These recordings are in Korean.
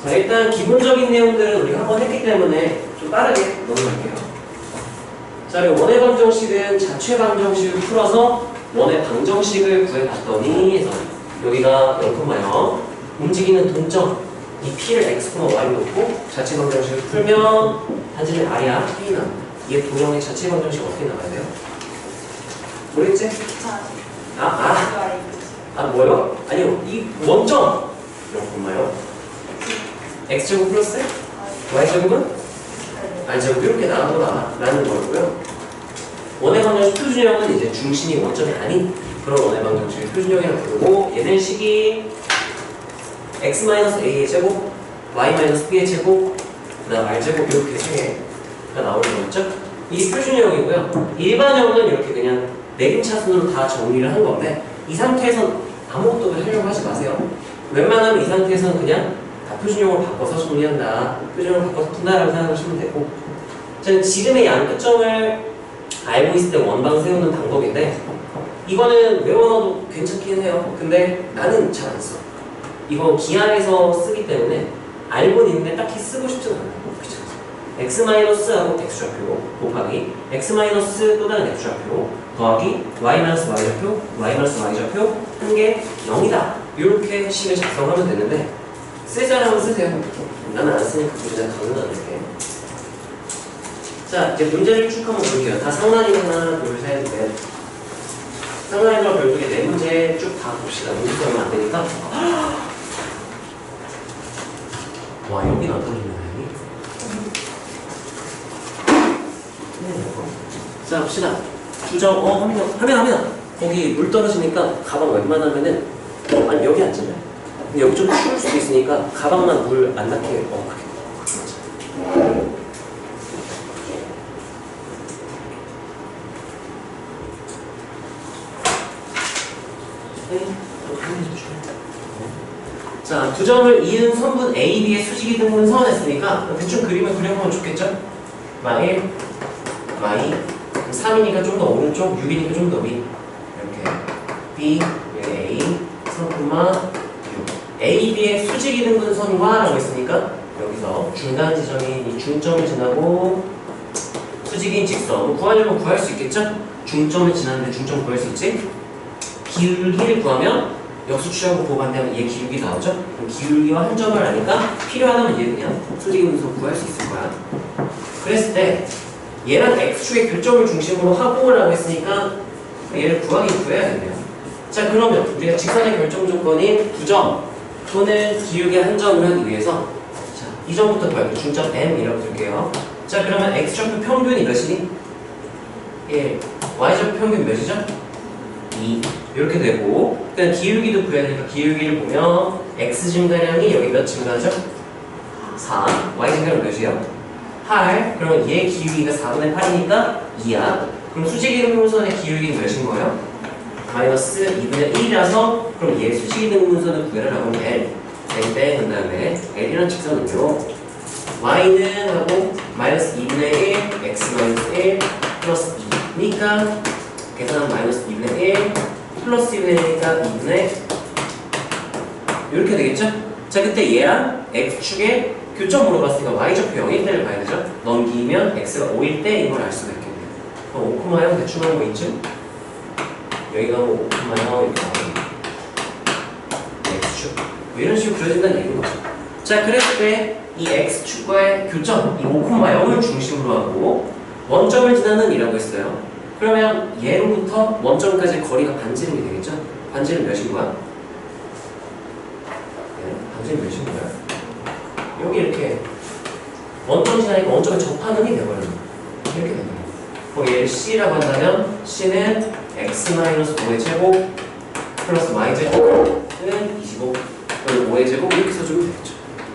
자, 일단 기본적인 내용들은 우리가 한번 했기 때문에 좀 빠르게 넘어갈게요. 자, 그리고 원의 방정식은 자체 방정식을 풀어서 원의 방정식을 구해봤더니 해서 여기가 0,0 움직이는 동점 이 p를 x, y로 놓고 자체 방정식을 풀면 단지는 r이야, p 나옵니다. 얘 도형의 자체 방정식 어떻게 나가야 돼요? 모르겠지? 뭐요? 아니요, 이 원점 0,0 x제곱 플러스 y제곱은 r제곱 이렇게 나가보다 라는 거고요. 원의 방정식 표준형은 이제 중심이 원점이 아닌 그런 원의 방정식을 표준형이라고 부르고 얘는 식이 x-a의 제곱, y-b의 제곱, 그 다음 r제곱 이렇게 세 개가 나오는 거죠. 이게 표준형이고요. 일반형은 이렇게 그냥 내림차순으로 다 정리를 한 건데 이 상태에선 아무것도 하려고 하지 마세요. 웬만하면 이 상태에서는 그냥 다 표준형으로 바꿔서 정리한다. 표준형으로 바꿔서 푼다라고 생각하시면 되고 저는 지금의 양끝점을 알고 있을 때 원방 세우는 방법인데 이거는 외워놔도 괜찮긴 해요. 근데 나는 잘 안 써. 이거 기하에서 쓰기 때문에 알고는 있는데 딱히 쓰고 싶진 않아요. x-하고 x좌표 곱하기 x- 또 다른 x좌표 더하기 y-y좌표 y-y좌표 한 개 0이다. 이렇게 식을 작성하면 되는데 쓰자라면 쓰세요. 나는 안 쓰니까 문제 강요는 안 할게. 자, 이제 문제를 쭉 한번 볼게요. 다 상란이 하나, 둘, 셋, 넷. 상란이랑 별도의 네 문제 쭉 다 봅시다. 문제 쓰면 안 되니까. 와, 여기는 안 떨어지네. 자, 봅시다. 주정, 하면. 거기 물 떨어지니까 가방 웬만하면은, 아니, 여기 앉으면. 근데 여기 좀 추울 수도 있으니까 가방만 물 안 닿게, 그렇게. 자, 두 점을 이은 선분 A, B의 수직이 등분 선했으니까 대충 그림을 그려보면 좋겠죠? y 3이니까 좀 더 오른쪽, 6이니까 좀 더 위. 이렇게 B, A, 3,6 A, B의 수직이 등분 선과 라고 했으니까 여기서 중간 지점인 이 중점을 지나고 수직인 직선 구하려면 구할 수 있겠죠? 중점을 지났는데 중점 구할 수 있지? 기울기를 구하면 역수취하고 보반되면 얘 기울기 나오죠? 그럼 기울기와 한 점을 아니까 필요하다면 얘 그냥 수직인 분선 구할 수 있을 거야. 그랬을 때 얘랑 x축의 교점을 중심으로 하고 라고 했으니까 얘를 구해야겠네요. 자, 그러면 우리가 직선의 결정 조건인 9점 또는 기울기의 한 점을 하기 위해서 자, 이 점부터 구할게요. 중점 m이라고 둘게요. 자, 그러면 x좌표 평균이 몇이니? 1. y좌표 평균 몇이죠? 2. 이렇게 되고 일단 기울기도 구해야 되니까 기울기를 보면 x 증가량이 여기 몇 증가하죠? 4. y 증가량 몇이에요? 8. 그러면 얘 기울기가 4분의 8이니까 2야. 그럼 수직이 등분선의 기울기는 몇인 거예요? 마이너스 2분의 1이라서 그럼 얘 수직이 등분선을 구해라라고 하면 L. 땡땡 그 다음에 L이라는 직선은요. y는 하고 마이너스 2분의 1 x 마이너스 1 플러스 2니까 계산하면 마이너스 2분의 1 플러스 2분의 1이니까 2분의 이렇게 되겠죠? 자, 그때 얘랑 x축의 교점 물어봤으니까 y좌표 0일 때를 봐야 되죠? 넘기면 x가 5일 때인 걸 알 수가 있겠네요. 그럼 5,0 대충 하는 거 있죠? 여기가 뭐 5,0 이렇게 나오는 x축 뭐 이런 식으로 그려진다는 얘기인 거죠. 자, 그랬을 때 이 x축과의 교점 이 5,0을 중심으로 하고 원점을 지나는 이라고 했어요. 그러면 얘로부터 원점까지 거리가 반지름이 되겠죠? 반지름 몇인 거야? 네, 반지름 몇인 거야? 여기 이렇게 원점 지나니까 원점에 접하는 게 되어버려요. 이렇게 되는 거예요. 그럼 얘를 C라고 한다면 C는 x-5의 제곱 플러스 y제곱은 25 그리고 5의 제곱 이렇게 써주면 되겠죠.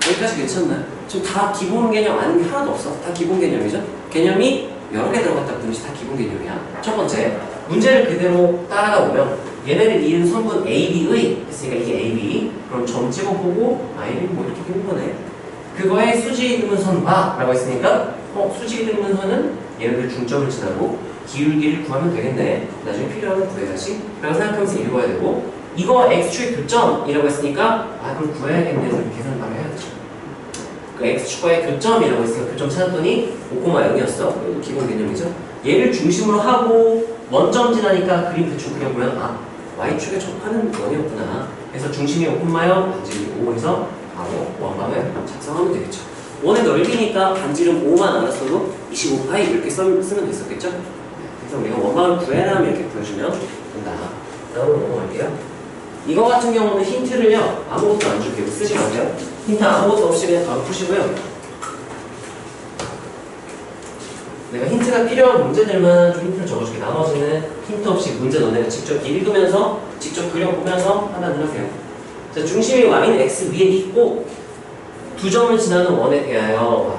여기까지 괜찮나요? 지금 다 기본 개념 아닌 게 하나도 없어. 다 기본 개념이죠? 개념이 여러 개 들어갔다 보니 다 기본 개념이야. 첫 번째, 문제를 그대로 따라가 보면 얘네를 이은 선분 A, B의 했으니까 이게 A, B 그럼 점 찍어보고 I는 뭐 이렇게 된 거네. 그거에 수직이 등분선과 라고 했으니까 수직이 등분선은 얘네들 중점을 지나고 기울기를 구하면 되겠네. 나중에 필요하면 구해야지 라고 생각하면서 읽어야 되고 이거 x축의 교점이라고 했으니까 그럼 구해야겠네 해서 계산을 바로 해야 되죠. 그 x축과의 교점이라고 했으니까 교점 찾았더니 5,0이었어. 이것도 기본 개념이죠. 얘를 중심으로 하고 원점 지나니까 그림 대충 그려보면 아 y축에 접하는 원이었구나. 그래서 중심이 5,0, 반지름이 5에서 바로 원방을 작성하면 되겠죠. 원의 넓이니까 반지름 5만 알았어도 25파이 이렇게 쓰면 됐었겠죠? 그래서 우리가 원방을 구해라 이렇게 보여주면 된다. 다음으로 넘어갈게요. 이거 같은 경우는 힌트를요 아무것도 안 줄게요. 쓰지 마세요. 힌트 아무것도 없이 그냥 바로 푸시고요. 내가 힌트가 필요한 문제들만 좀 힌트를 적어줄게. 나머지는 힌트 없이 문제 너네가 직접 읽으면서 직접 그려보면서 판단을 하세요. 자, 중심이 y는 x 위에 있고 두 점을 지나는 원에 대하여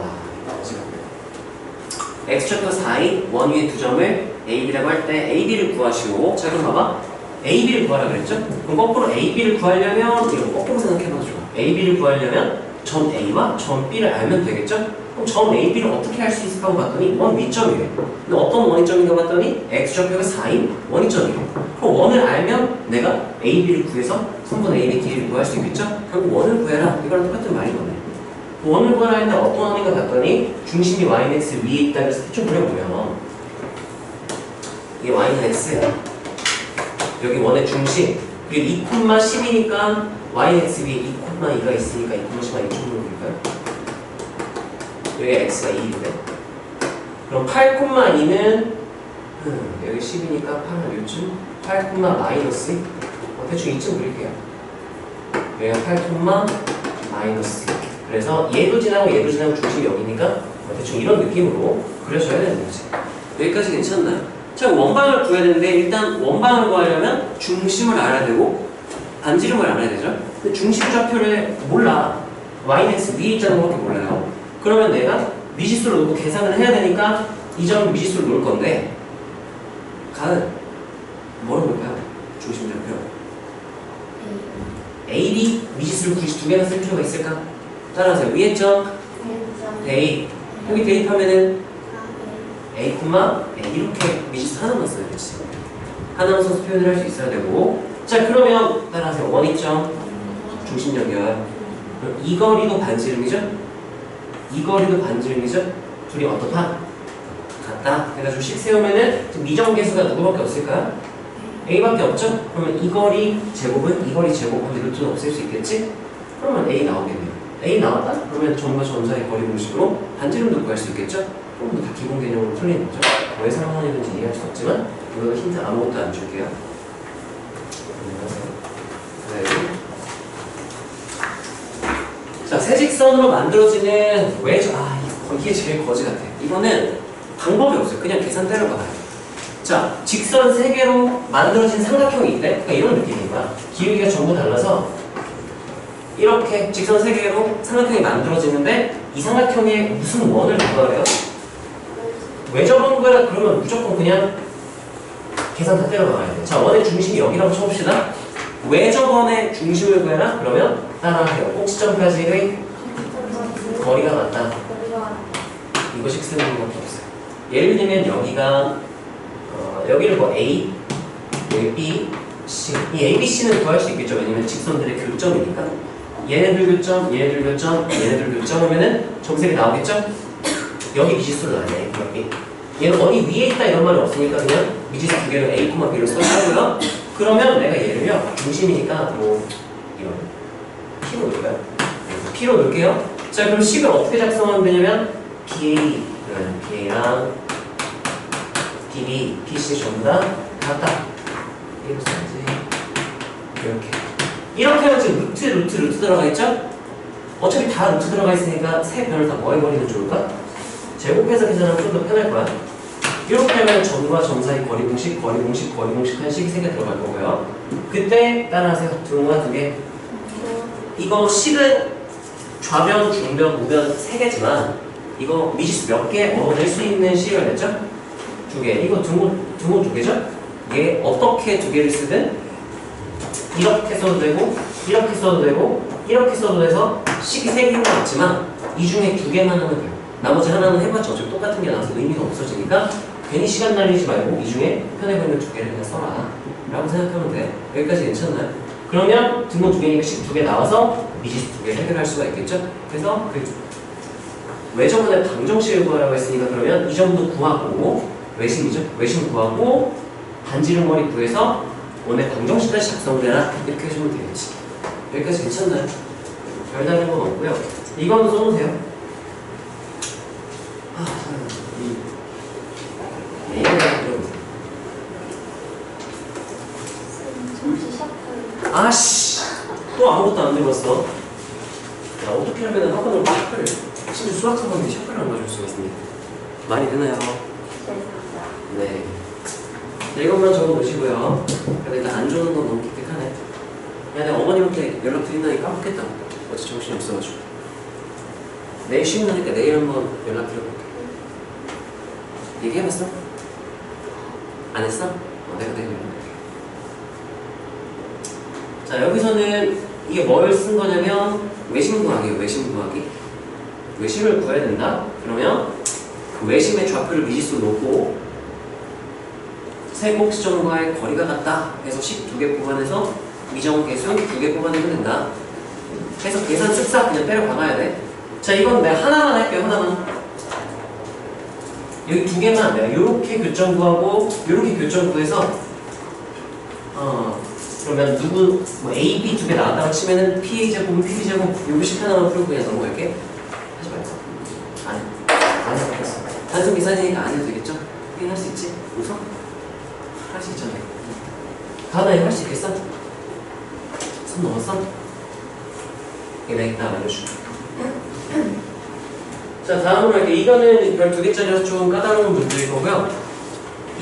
x좌표 4인 원 위에 두 점을 ab라고 할 때 ab를 구하시고 자 그럼 봐봐 ab를 구하라 그랬죠? 그럼 거꾸로 ab를 구하려면 이거 거꾸로 생각해봐도 좋아. ab를 구하려면 점 a와 점 b를 알면 되겠죠? 그럼 점 ab를 어떻게 할 수 있을까 하고 봤더니 원 위점이에요. 근데 어떤 원위점인가 봤더니 x좌표가 4인 원위점이에요. 그럼 원을 알면 내가 ab를 구해서 선분 ab의 길이를 구할 수 있겠죠? 결국 원을 구해라 이거랑 똑같은 말인 거네. 원을 구하라 했는데 어떤 원인가 봤더니 중심이 y는 x 위에 있다 그래서 대충 그려보면 이게 y는 x야. 여기 원의 중심 그리고 2,10이니까 y는 x 위에 2,2가 있으니까 2,10만 이쪽으로 볼까요? 여기 x가 2인데 그럼 8,2는 여기 10이니까 8은 요쯤 8, 마이너스 대충 2쯤 그릴게요. 여기가 8, 마이너스 그래서 얘도 지나고 얘도 지나고 중심이 여기니까 대충 이런 느낌으로 그려줘야 되는 거지. 여기까지 괜찮나요? 자, 원방을 구해야 되는데 일단 원방을 구하려면 중심을 알아야 되고 반지름을 알아야 되죠. 근데 중심 좌표를 몰라. y는 x 위에 있다는 것밖에 몰라요. 그러면 내가 미지수를 놓고 계산을 해야 되니까 이 점을 미지수를 놓을 건데 가은 뭐로 놓을까요? 중심 좌표 AB 미지수를 굳이 두 개나 쓸 필요가 있을까? 따라하세요. 위에 점 대입 여기 대입하면은 A, 이렇게 미지수 하나만 써야 되지. 하나만 써서 표현을 할 수 있어야 되고 자 그러면 따라하세요. 원위점 중심 연결 이 거리도 반지름이죠? 이 거리도 반지름이죠? 둘이 어떻다? 같다. 해가지고 식 세우면은 미정계수가 누구밖에 없을까요? A밖에 없죠? 그러면 이 거리 제곱은 이 거리 제곱 근데 루트는 없앨 수 있겠지? 그러면 A 나오겠네요. A 나왔다? 그러면 점과 점사의 거리 공식으로 반지름도 구할 수 있겠죠? 그럼 다 기본 개념으로 틀리는 거죠? 왜 사용하는지 이해할 수 없지만 이거 힌트 아무것도 안 줄게요. 네. 자, 세직선으로 만들어지는 이게 제일 거지 같아. 이거는 방법이 없어요. 그냥 계산 때려봐요. 자, 직선 3개로 만들어진 삼각형이 있대. 그러니까 이런 느낌인 거야. 기울기가 전부 달라서 이렇게 직선 3개로 삼각형이 만들어지는데 이 삼각형에 무슨 원을 부과해요? 왜 저런 거야? 그러면 무조건 그냥 계산 다 때려봐야 돼. 자, 원의 중심이 여기라고 쳐봅시다. 왜 저번에 중심을 구해라? 그러면 따라하세요. 꼭지점까지의 거리가 같다. 이것이 쓰는 것밖에 없어요. 예를 들면 여기가 여기를 뭐 A, 여기 B, C. 이 A, B, C는 구할 수 있겠죠. 왜냐면 직선들의 교점이니까. 얘네들 교점, 얘네들 교점, 얘네들 교점 하면은 점색이 나오겠죠? 여기 미지수를 놔야 여기. 얘는 어디 위에 있다 이런 말이 없으니까 그냥 미지수 두 개를 A, B를 써주고요. 그러면 내가 얘를요 중심이니까 뭐 이런 P로 놓을까요? P로 놓을게요. 자 그럼 식을 어떻게 작성하면 되냐면 BA랑 BB, BC 전부 다 같다. 이렇게 써야지. 이렇게 하면 지금 루트 들어가 있죠? 어차피 다 루트 들어가 있으니까 세 변을 다 뭐 해버리면 좋을까? 제곱해서 계산하면 좀 더 편할 거야. 이렇게 하면 점과 점 사이 거리 공식 한 식이 3개 들어갈 거고요. 그때 따라하세요. 등호가 2개. 이거 식은 좌변, 중변, 우변 3개지만 이거 미지수 몇 개 얻어낼 수 있는 식을 냈죠? 2개. 이거 등호 2개죠? 이게 어떻게 2개를 쓰든 이렇게 써도 되고 이렇게 써도 되고 이렇게 써도 돼서 식이 3개인 것 같지만 이 중에 2개만 하면 돼요. 나머지 하나는 해봤자 어차피 똑같은 게 나와서 의미가 없어지니까 괜히 시간 날리지 말고 이 중에 편해 보이는 2개를 그냥 써라 라고 생각하면 돼. 여기까지 괜찮나요? 그러면 등호 2개니까 식 2개 나와서 미지수 2개 해결할 수가 있겠죠? 그래서 외접원의 방정식을 구하라고 했으니까 그러면 이 점도 구하고 외심이죠. 외심 구하고 반지름거리 구해서 원의 방정식까지 작성되라 이렇게 해주면 되겠지. 여기까지 괜찮나요? 별다른 건 없고요. 이거는 써놓으세요. 아씨 또 아무것도 안 들었어. 야, 어떻게 하면 학원을 샤프를 심지어 수학 학원인데 샤프를 안 가져올 수가 있습니까? 많이 되나요? 네. 이것만 적어놓으시고요. 근데 일단 안 주는 건 너무 기특하네. 야, 내가 어머님한테 연락 드린다니까 까먹겠다. 어제 정신이 없어가지고. 내일 쉬는 날이니까 내일 한번 연락 드려볼게. 얘기해봤어? 안 했어? 내가 내일 연락할게. 자, 여기서는 이게 뭘 쓴 거냐면 외심 구하기예요. 외심 구하기. 외심을 구해야 된다? 그러면 그 외심의 좌표를 미지수로 놓고 세 곡지점과의 거리가 같다 해서 식 2개 뽑아내서 미정 계수 2개 뽑아내면 된다. 해서 계산 쓱싹 그냥 때려 박아야 돼. 자, 이건 내가 하나만 할게요. 하나만. 여기 2개만 안 돼요. 요렇게 교점 구하고 요렇게 교점 구해서 그러면 누구 뭐 A, B 2개 나왔다고 치면은 PA 제곱은 PB 제곱 요거 식 하나만 풀고 그냥 넘어갈게. 하지 말고. 안 해봤어. 단순 계산이니까 안 해도 되겠죠? 그냥 할 수 있지? 웃어? 할 수 있잖아. 다음에 할 수 있겠어? 손 넘었어? 내가 이따 알려줄게. 자, 다음으로 할게. 이거는 별 2개짜리라서 좀 까다로운 문제일 거고요.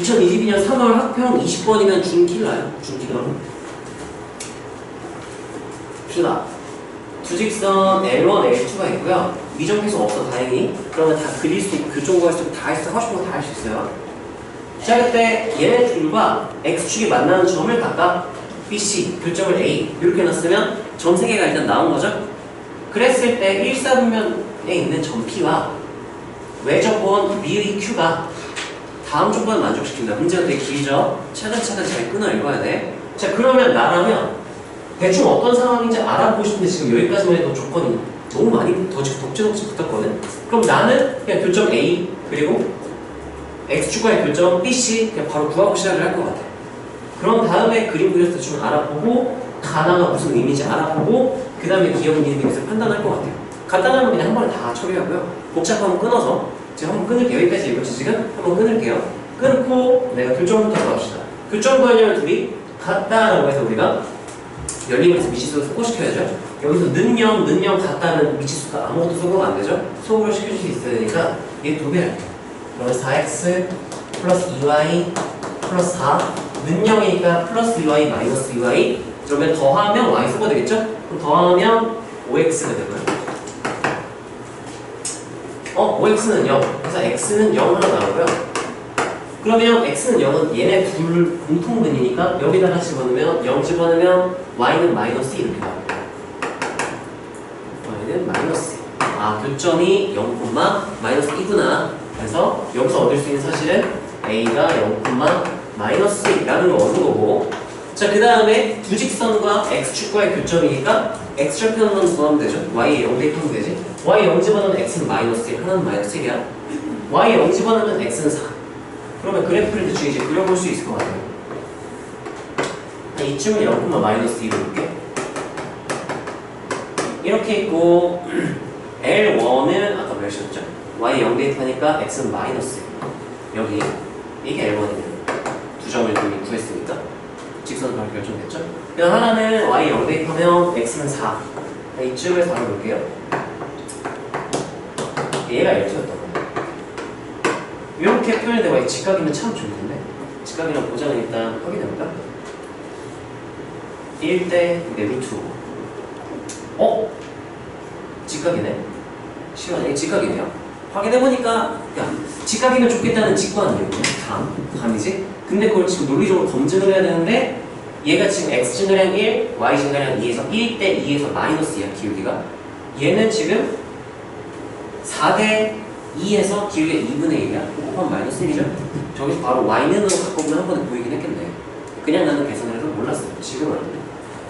2022년 3월 학평 20번이면 준킬러요. 준킬러. 킬러. 주직선 L1, L2가 있고요. 미정계수 없어, 다행히. 그러면 다 그릴 수 있고, 교정 구할 수 있고, 다 하고 싶은 거 다 할 수 있어요. 자, 그때 얘네 둘과 X축이 만나는 점을 각각 BC, 교점을 A 이렇게 놨으면 점 3개가 일단 나온 거죠. 그랬을 때 1사분면에 있는 점 P와 외접원 미의 Q가 다음 조건을 만족시킨다. 문제가 되게 길죠? 차근차근 잘 끊어 읽어야 돼. 자, 그러면 나라면 대충 어떤 상황인지 알아보고 싶은데 지금 여기까지만 해도 조건이 너무 많이 덕지덕지 붙었거든. 그럼 나는 그냥 교점 A 그리고 X축과의 교점 BC 그냥 바로 구하고 시작을 할 것 같아. 그런 다음에 그림 그려서 좀 알아보고 가나가 무슨 의미인지 알아보고 그 다음에 기억 이름에서 판단할 것 같아요. 간단하면 그냥 한 번에 다 처리하고요. 복잡하면 끊어서 제가 한번 끊을게요. 여기까지 읽었지 지금? 한번 끊을게요. 끊고 내가 교점부터 구합시다. 교점 구하려면 둘이 같다라고 해서 우리가 열림에서 미지수를 소거시켜야죠. 여기서 는영 같다는 미지수가 아무것도 소거가 안 되죠? 소거를 시켜줄 수 있어야 되니까 얘 2배 할게요. 그러면 4x 플러스 2y 플러스 4 는영이니까 플러스 2y 마이너스 2y 그러면 더하면 y 소거 되겠죠? 그럼 더하면 5x가 되고요. 5x는 0 그래서 x는 0 하나 나오고요. 그러면 x는 0은 얘네 둘 공통분이니까 여기다가 집어넣으면 0 집어넣으면 y는 마이너스 이렇게 나와요. y는 마이너스 교점이 0, 마이너스 2구나. 그래서 여기서 얻을 수 있는 사실은 a가 0, 마이너스 2라는 걸 얻은 거고. 자, 그 다음에 두 직선과 x축과의 교점이니까 x좌표는 구하면 되죠. y에 0 대입하면 되지. y에 0 집어넣으면 x는 마이너스 1, 하나는 마이너스 1이야. y에 0 집어넣으면 x는 4. 그러면 그래프를 대충 이제 그려볼 수 있을 것 같아요. 이쯤은 0, 마이너스 2로 볼게. 이렇게 있고 L1은 아까 몇이었죠? y 0 대입하니까 x는 마이너스 1. 여기 이게 L1이네요. 두 점을 이미 구했으니까 직선은 바로 결정됐죠? 그냥 하나는 y 0 대입하면 x는 4. 이쯤을 4로 볼게요. 얘가 L2였던 거예요. 이렇게 표현되고 이 직각이면 참 좋을 텐데 직각이랑 보장은 일단 확인해볼까? 1대 루트 5. 직각이네. 시간이 직각이네요. 확인해보니까 야 직각이면 좋겠다는 직관이에요. 감이지? 근데 그걸 지금 논리적으로 검증을 해야 되는데 얘가 지금 x증가량 1, y증가량 2에서 1대 2에서 마이너스 2야 기울기가. 얘는 지금 4대 2에서 기울기가 2분의 1이야. 곱하면 마이너스 1이죠. 저기서 바로 y는으로 바꿔보면 한 번에 보이긴 했겠네. 그냥 나는 계산을 해서 몰랐어요. 지금 알았네.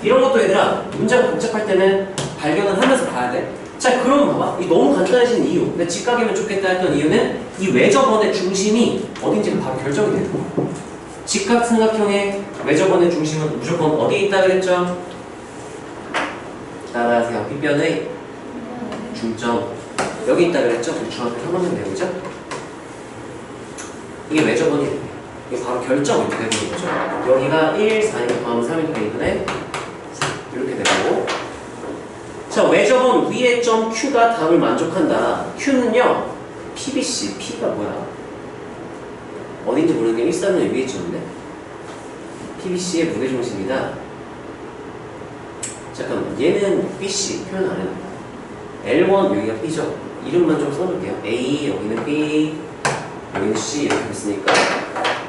이런 것도 얘들아 문제가 복잡할 때는 발견을 하면서 봐야 돼. 자, 그럼 봐봐. 이 너무 간단해진 이유. 근데 직각이면 좋겠다 했던 이유는 이 외접원의 중심이 어딘지가 바로 결정이 되는 거야. 직각삼각형의 외접원의 중심은 무조건 어디에 있다 그랬죠? 따라하세요. 빗변의 중점. 여기 있다 그랬죠? 중학교 3학년 내용이죠? 이게 외접원이 돼요. 이게 바로 결정 이렇게 되는 거죠. 여기가 1, 4인 더하면 3일 되니까 이렇게 되고. 자, 외접원 위의 점 Q가 답을 만족한다. Q는요, PBC, P가 뭐야? 어딘지 모르는 게 1, 4는 위의 점인데? PBC의 무게중심이다. 잠깐만, 얘는 BC 표현 안 해놨다. L1 여기가 B죠? 이름만 좀 써놓을게요. A, 여기는 B, 여기는 C 이렇게 했으니까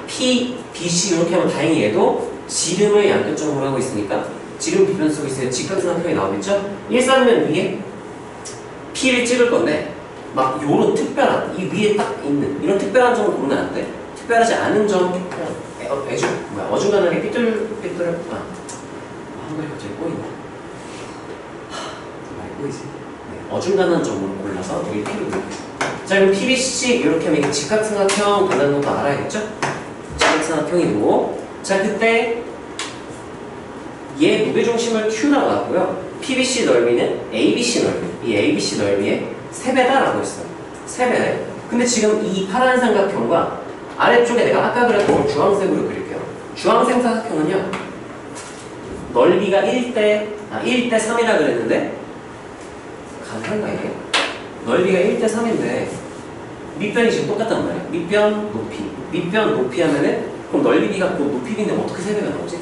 P, BC 이렇게 하면 다행히 얘도 지름을 양변점으로 하고 있으니까 지름 비변 쓰고 있으면 직각삼각형이 나오겠죠? 1, 4면 위에 P를 찍을 건데 막 요런 특별한, 이 위에 딱 있는 이런 특별한 점을 보면 안 돼. 특별하지 않은 점, 어중간하게 삐뚤삐뚤 한글이 갑자기 꼬이네. 많이 꼬이지. 네, 어중간한 점으로 골라서 여기 P를 넣을게요. 자, 그럼 PBC 이렇게 하면 직각삼각형 된다는 것도 알아야겠죠? 직각삼각형이고, 자, 그때 얘 무게중심을 Q라고 하고요. PBC 넓이는 ABC 넓이, 이 ABC 넓이의 3배다라고 했어요. 3배. 근데 지금 이 파란 삼각형과 아래쪽에 내가 아까 그렸던 걸 주황색으로 그릴게요. 주황색 삼각형은요, 넓이가 1대 3이라 그랬는데, 가능한가 이게? 넓이가 1대 3인데, 밑변이 지금 똑같단 말이에요. 밑변, 높이. 밑변, 높이 하면은, 그럼 넓이 B가 그 높이 B인데 어떻게 3배가 나오지?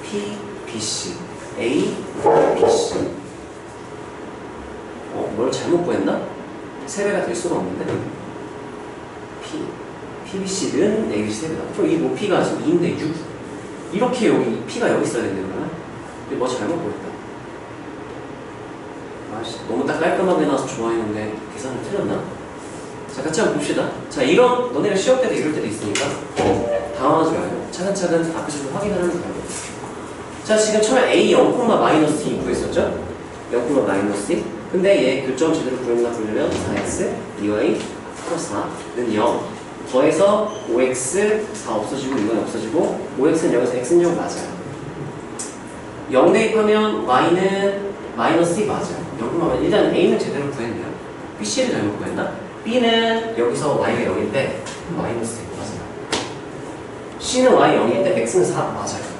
P, BC, A, BC. 뭘 잘못 구했나? 3배가 될 수가 없는데? PBC는 ABC 3배다. 그럼 이 높이가 지금 2인데 6. 이렇게 여기 P가 여기 있어야 되는 거야. 근데 뭐 잘못 구했다. 아씨, 너무 딱 깔끔하게 나와서 좋아했는데 계산을 틀렸나? 자, 같이 한번 봅시다. 자, 이런 너네가 시험 때도 이럴 때도 있으니까 당황하지 말고 차근차근 앞에서 확인하는 거예요. 자, 지금 처음에 A 0,-2 구했었죠? 0,-2. 근데 얘 교점 제대로 구했나 보려면 4x 2y 플러스 4는 0. 더해서 5x 4 없어지고 이건 없어지고 5x는 여기서 x는 0 맞아요. 0 대입하면 y는 마이너스 2 맞아요. 0,면 일단 a는 제대로 구했네요. bc를 잘못 구했나? b는 여기서 y가 0인데 마이너스 2 맞아요. c는 y 0인데 x는 4 맞아요.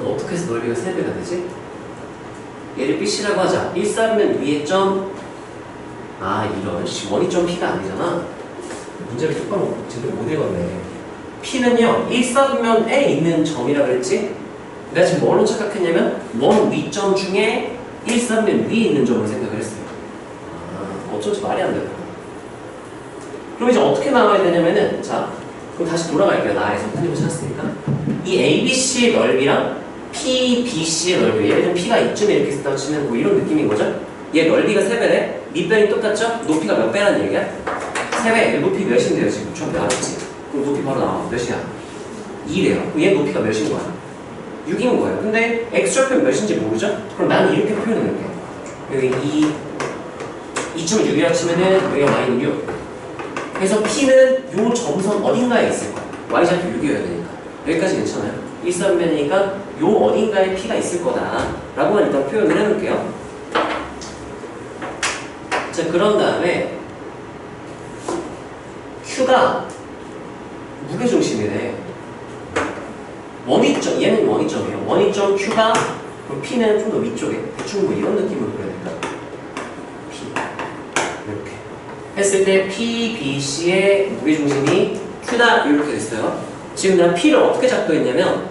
어떻게 해서 넓이가 3배가 되지? 얘를 BC라고 하자. 1, 4면 위에 점, 이런 원위점 P가 아니잖아. 문제를 똑바로 제대로 못 읽었네. P는요, 1, 4면에 있는 점이라 그랬지? 내가 지금 뭘로 착각했냐면 원 위점 중에 1, 4면 위에 있는 점으로 생각을 했어요. 어쩐지 말이 안 되더라. 그럼 이제 어떻게 나와야 되냐면은, 자, 그럼 다시 돌아갈게요. 나에서 편집을 찾았으니까. 이 ABC의 넓이랑 PBC의 넓이, 예를 들면 P가 이쯤에 이렇게 있다고 치면 뭐 이런 느낌인 거죠? 얘 넓이가 3배래? 밑변이 똑같죠? 높이가 몇 배라는 얘기야? 3배. 높이 몇인데요 지금? 처음에 알았지? 그럼 높이 바로 나와. 몇이야? 2래요. 얘 높이가 몇인 거야? 6인 거예요. 근데 X좌표 몇인지 모르죠? 그럼 나는 이렇게 표현해볼게. 여기 2쯤을 6이라고 치면은 여기가 마이너스 6. 그래서 P는 요 점선 어딘가에 있을 거야. Y좌표 6이어야 되니까. 여기까지 괜찮아요? 1, 3면이니까 요 어딘가에 P가 있을 거다 라고만 일단 표현을 해놓을게요. 자, 그런 다음에 Q가 무게중심이래. 원위점, 얘는 원위점이에요. 원위점 Q가, 그럼 P는 좀 더 위쪽에 대충 뭐 이런 느낌으로 그려야 될까? P 이렇게 했을 때 P, B, C의 무게중심이 Q다 이렇게 됐어요. 지금 난 P를 어떻게 잡고 있냐면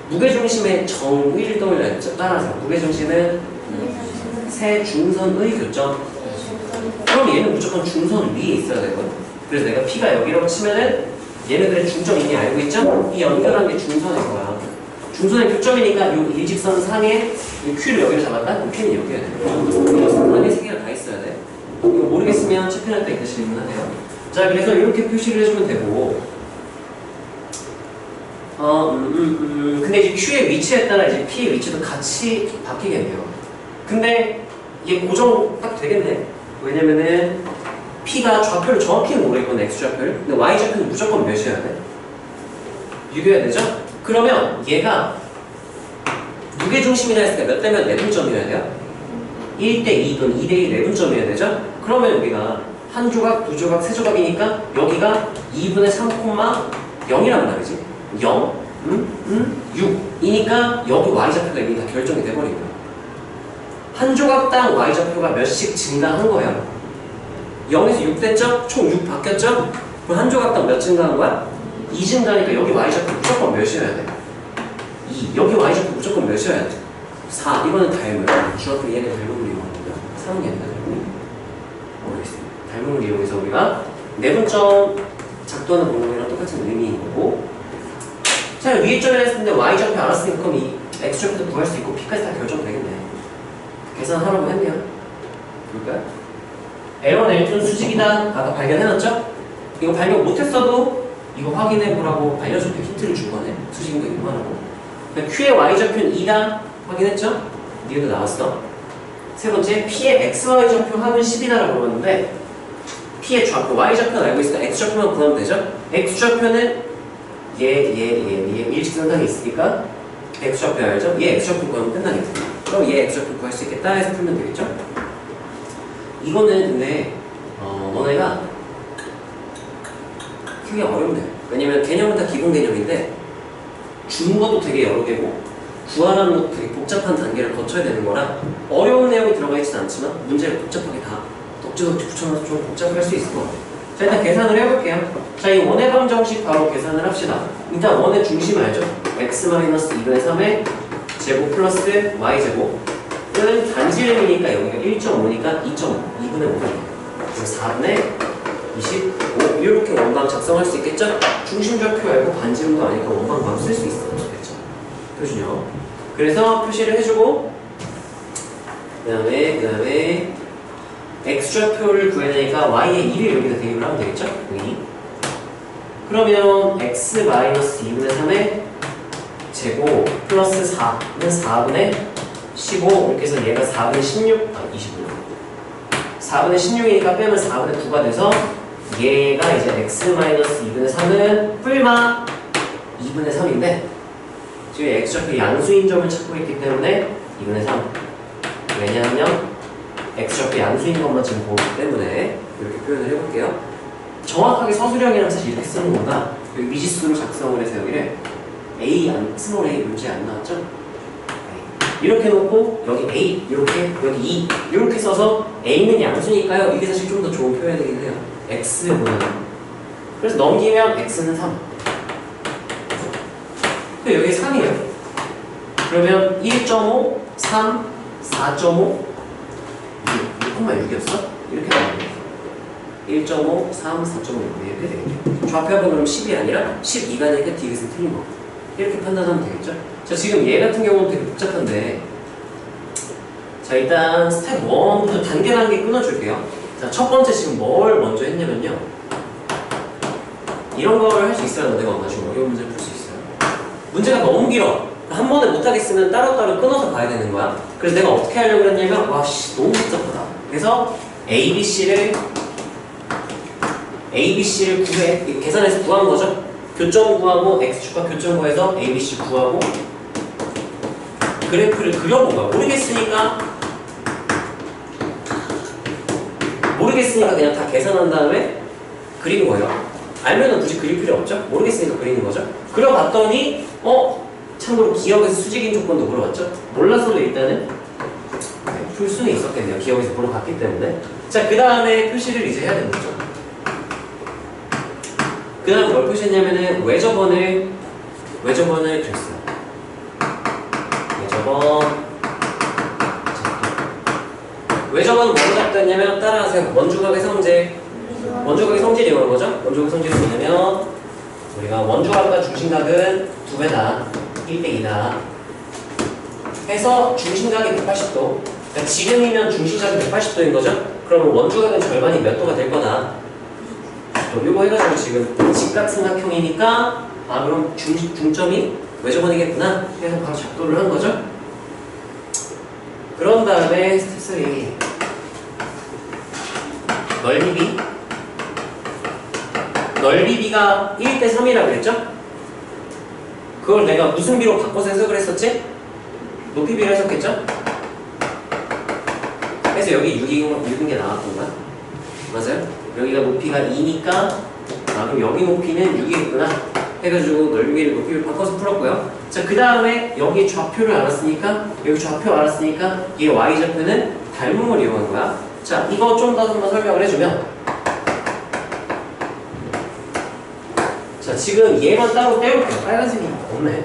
무게중심의 정의를 떠올려야겠죠. 따라서 무게중심은 세 중선의 교점. 그럼 얘는 무조건 중선 위에 있어야 되거든. 그래서 내가 P가 여기라고 치면은 얘네들의 중점이 이미 알고 있죠? 이 연결한 게 중선인 거야. 중선의 교점이니까 이 일직선 상에 이 Q를 여기로 잡았다? 그럼 P는 여기야 돼. 안에 세 개가 다 있어야 돼. 이거 모르겠으면 체크할 때 이따 질문하세요. 자, 그래서 이렇게 표시를 해주면 되고, 근데 이제 Q의 위치에 따라 이제 P의 위치도 같이 바뀌겠네요. 근데 이게 고정 딱 되겠네. 왜냐면은 P가 좌표를 정확히는 모르겠거든, X좌표를. 근데 Y좌표는 무조건 몇이어야 돼? 6이어야 되죠? 그러면 얘가 무게중심이라 했을 때 몇 대면 내분점이어야 돼요? 1대2 또는 2대2 내분점이어야 되죠? 그러면 여기가 한 조각, 두 조각, 세 조각이니까 여기가 2분의 3,0이란 말이지. 0, 6이니까 여기 Y좌표가 이미 다 결정이 돼버린 거야. 한 조각당 Y좌표가 몇씩 증가한 거예요. 0에서 6 됐죠? 총 6 바뀌었죠? 그럼 한 조각당 몇 증가한 거야? 2 증가하니까 여기 Y좌표 무조건 몇이어야 돼? 2. 여기 Y좌표 무조건 몇이어야 돼? 4. 이거는 닮은. 중학교 얘네 닮음을 이용하는 거야. 3은 얘네가 닮음이? 모르겠어요. 닮음을 이용해서 우리가 내분점 작도하는 방법이랑 똑같은 의미인 거고. 자, 위에 점이라 했을 때 Y좌표 알았으니까 그럼 이 X좌표도 구할 수 있고 P까지 다 결정되겠네. 계산하라고 했네요. 볼까요? L1, L2는 수직이다. 아까 발견해놨죠? 이거 발견 못했어도 이거 확인해보라고 알려줄 때 힌트를 준 거네. 수직인 거 이용하라고. Q의 Y좌표는 2다. 확인했죠? 니도 나왔어. 세 번째, P의 XY좌표 합은 10이다라고 물었는데 P의 좌표, Y좌표는 알고 있으니까 X좌표만 구하면 되죠? X좌표는 얘 일직선상에 있으니까 X좌표 알죠? 얘 X좌표 구하면 끝나겠죠? 그럼 얘 X좌표 구할 수 있겠다 해서 풀면 되겠죠? 이거는 근데 너네가 크게 어렵네. 왜냐면 개념은 다 기본 개념인데 준 것도 되게 여러 개고 구하라는 것도 되게 복잡한 단계를 거쳐야 되는 거라 어려운 내용이 들어가 있진 않지만 문제를 복잡하게 다 덕지덕지 붙여놔서 좀 복잡할 수 있을 것 같아요. 자, 일단 계산을 해볼게요. 자, 이 원의 방정식 바로 계산을 합시다. 일단 원의 중심 알죠? x-2분의 3의 제곱 플러스 y제곱은 단지름이니까 여기가 1.5니까 2.5, 2분의 5입니다. 그래서 4분의 25 이렇게 원방 작성할 수 있겠죠? 중심좌표 알고 반지름도 아니까 원방 바로 쓸 수 있어. 그렇죠? 표준요. 그래서 표시를 해주고 그 다음에 x좌표를 구해내니까 y의 2를 여기다 대입을 하면 되겠죠? 여기. 그러면 x-2분의 3의 제곱 플러스 4는 4분의 15 이렇게 해서 얘가 4분의 16, 25 4분의 16이니까 빼면 4분의 9가 돼서 얘가 이제 x-2분의 3은 뿔마 2분의 3인데 지금 x좌표 양수인 점을 찾고 있기 때문에 2분의 3 왜냐하면 x좌표 양수인 것만 지금 보기 때문에 이렇게 표현을 해볼게요. 정확하게 서술형이랑 사실 이렇게 쓰는 거다. 여기 미지수를 작성을 해서 여기를 A, 스몰 A 문제 안 나왔죠? 이렇게 놓고 여기 A, 이렇게 여기 2 이렇게 써서 A는 양수니까요. 이게 사실 좀 더 좋은 표현이긴 해요. X분은 그래서 넘기면 X는 3 근데 여기 3이에요. 그러면 1.5, 3, 4.5 6,6이었어? 이렇게 나와요. 1.5, 3, 4.5 이렇게 되겠죠. 좌표합은 그럼 10이 아니라 12가 되니까 디귿은 틀린 거고 이렇게 판단하면 되겠죠. 자, 지금 얘 같은 경우는 되게 복잡한데 자, 일단 스텝 1부터 단계 끊어줄게요. 자, 첫 번째 지금 뭘 먼저 했냐면요 이런 걸 할 수 있어야 너네가 나중에 어려운 문제를 풀 수 있어요. 문제가 너무 길어. 한 번에 못하겠으면 따로따로 끊어서 봐야 되는 거야. 그래서 내가 어떻게 하려고 했냐면 와씨 너무 복잡하다. 그래서 ABC를 구해 계산해서 구한 거죠. 교점 구하고 X축과 교점 구해서 ABC 구하고 그래프를 그려본 거야. 모르겠으니까 그냥 다 계산한 다음에 그린 거예요. 알면은 굳이 그릴 필요 없죠? 모르겠으니까 그리는 거죠. 그려봤더니 참고로 기억에서 수직인 조건도 물어봤죠? 몰라서도 일단은 풀 수는 있었겠네요. 기억에서 물어봤기 때문에. 자, 그 다음에 표시를 이제 해야 되는 거죠. 그 다음 뭘 표시했냐면은 외접원을 그렸어요. 외접원은 뭐로 잡았냐면 따라하세요. 원주각의 성질. 원주각의 성질이 이런 거죠? 원주각의 성질이 뭐냐면 우리가 원주각과 중심각은 2배다. 1대2다. 해서 중심각이 180도. 그러니까 지름이면 중심각이 180도인 거죠? 그러면 원주각은 절반이 몇 도가 될 거다. 이거 해가지고 지금 직각삼각형이니까 그럼 중점이 외접원이겠구나 해서 바로 작도를 한 거죠. 그런 다음에 스텝 3 넓이비가 1대 3이라고 그랬죠? 그걸 내가 무슨 비로 바꿔서 해석을 했었지? 높이비로 해석했죠? 그래서 여기 6인 게 나왔던 거야. 맞아요? 여기가 높이가 2니까 그럼 여기 높이는 6이겠구나 해가지고 넓이를 높이를 바꿔서 풀었고요. 자, 그 다음에 여기 좌표를 알았으니까 여기 좌표 알았으니까 이 y좌표는 닮음을 이용한 거야. 자, 이거 좀 더 설명을 해주면, 자, 지금 얘만 따로 떼올게요. 빨간색이 없네.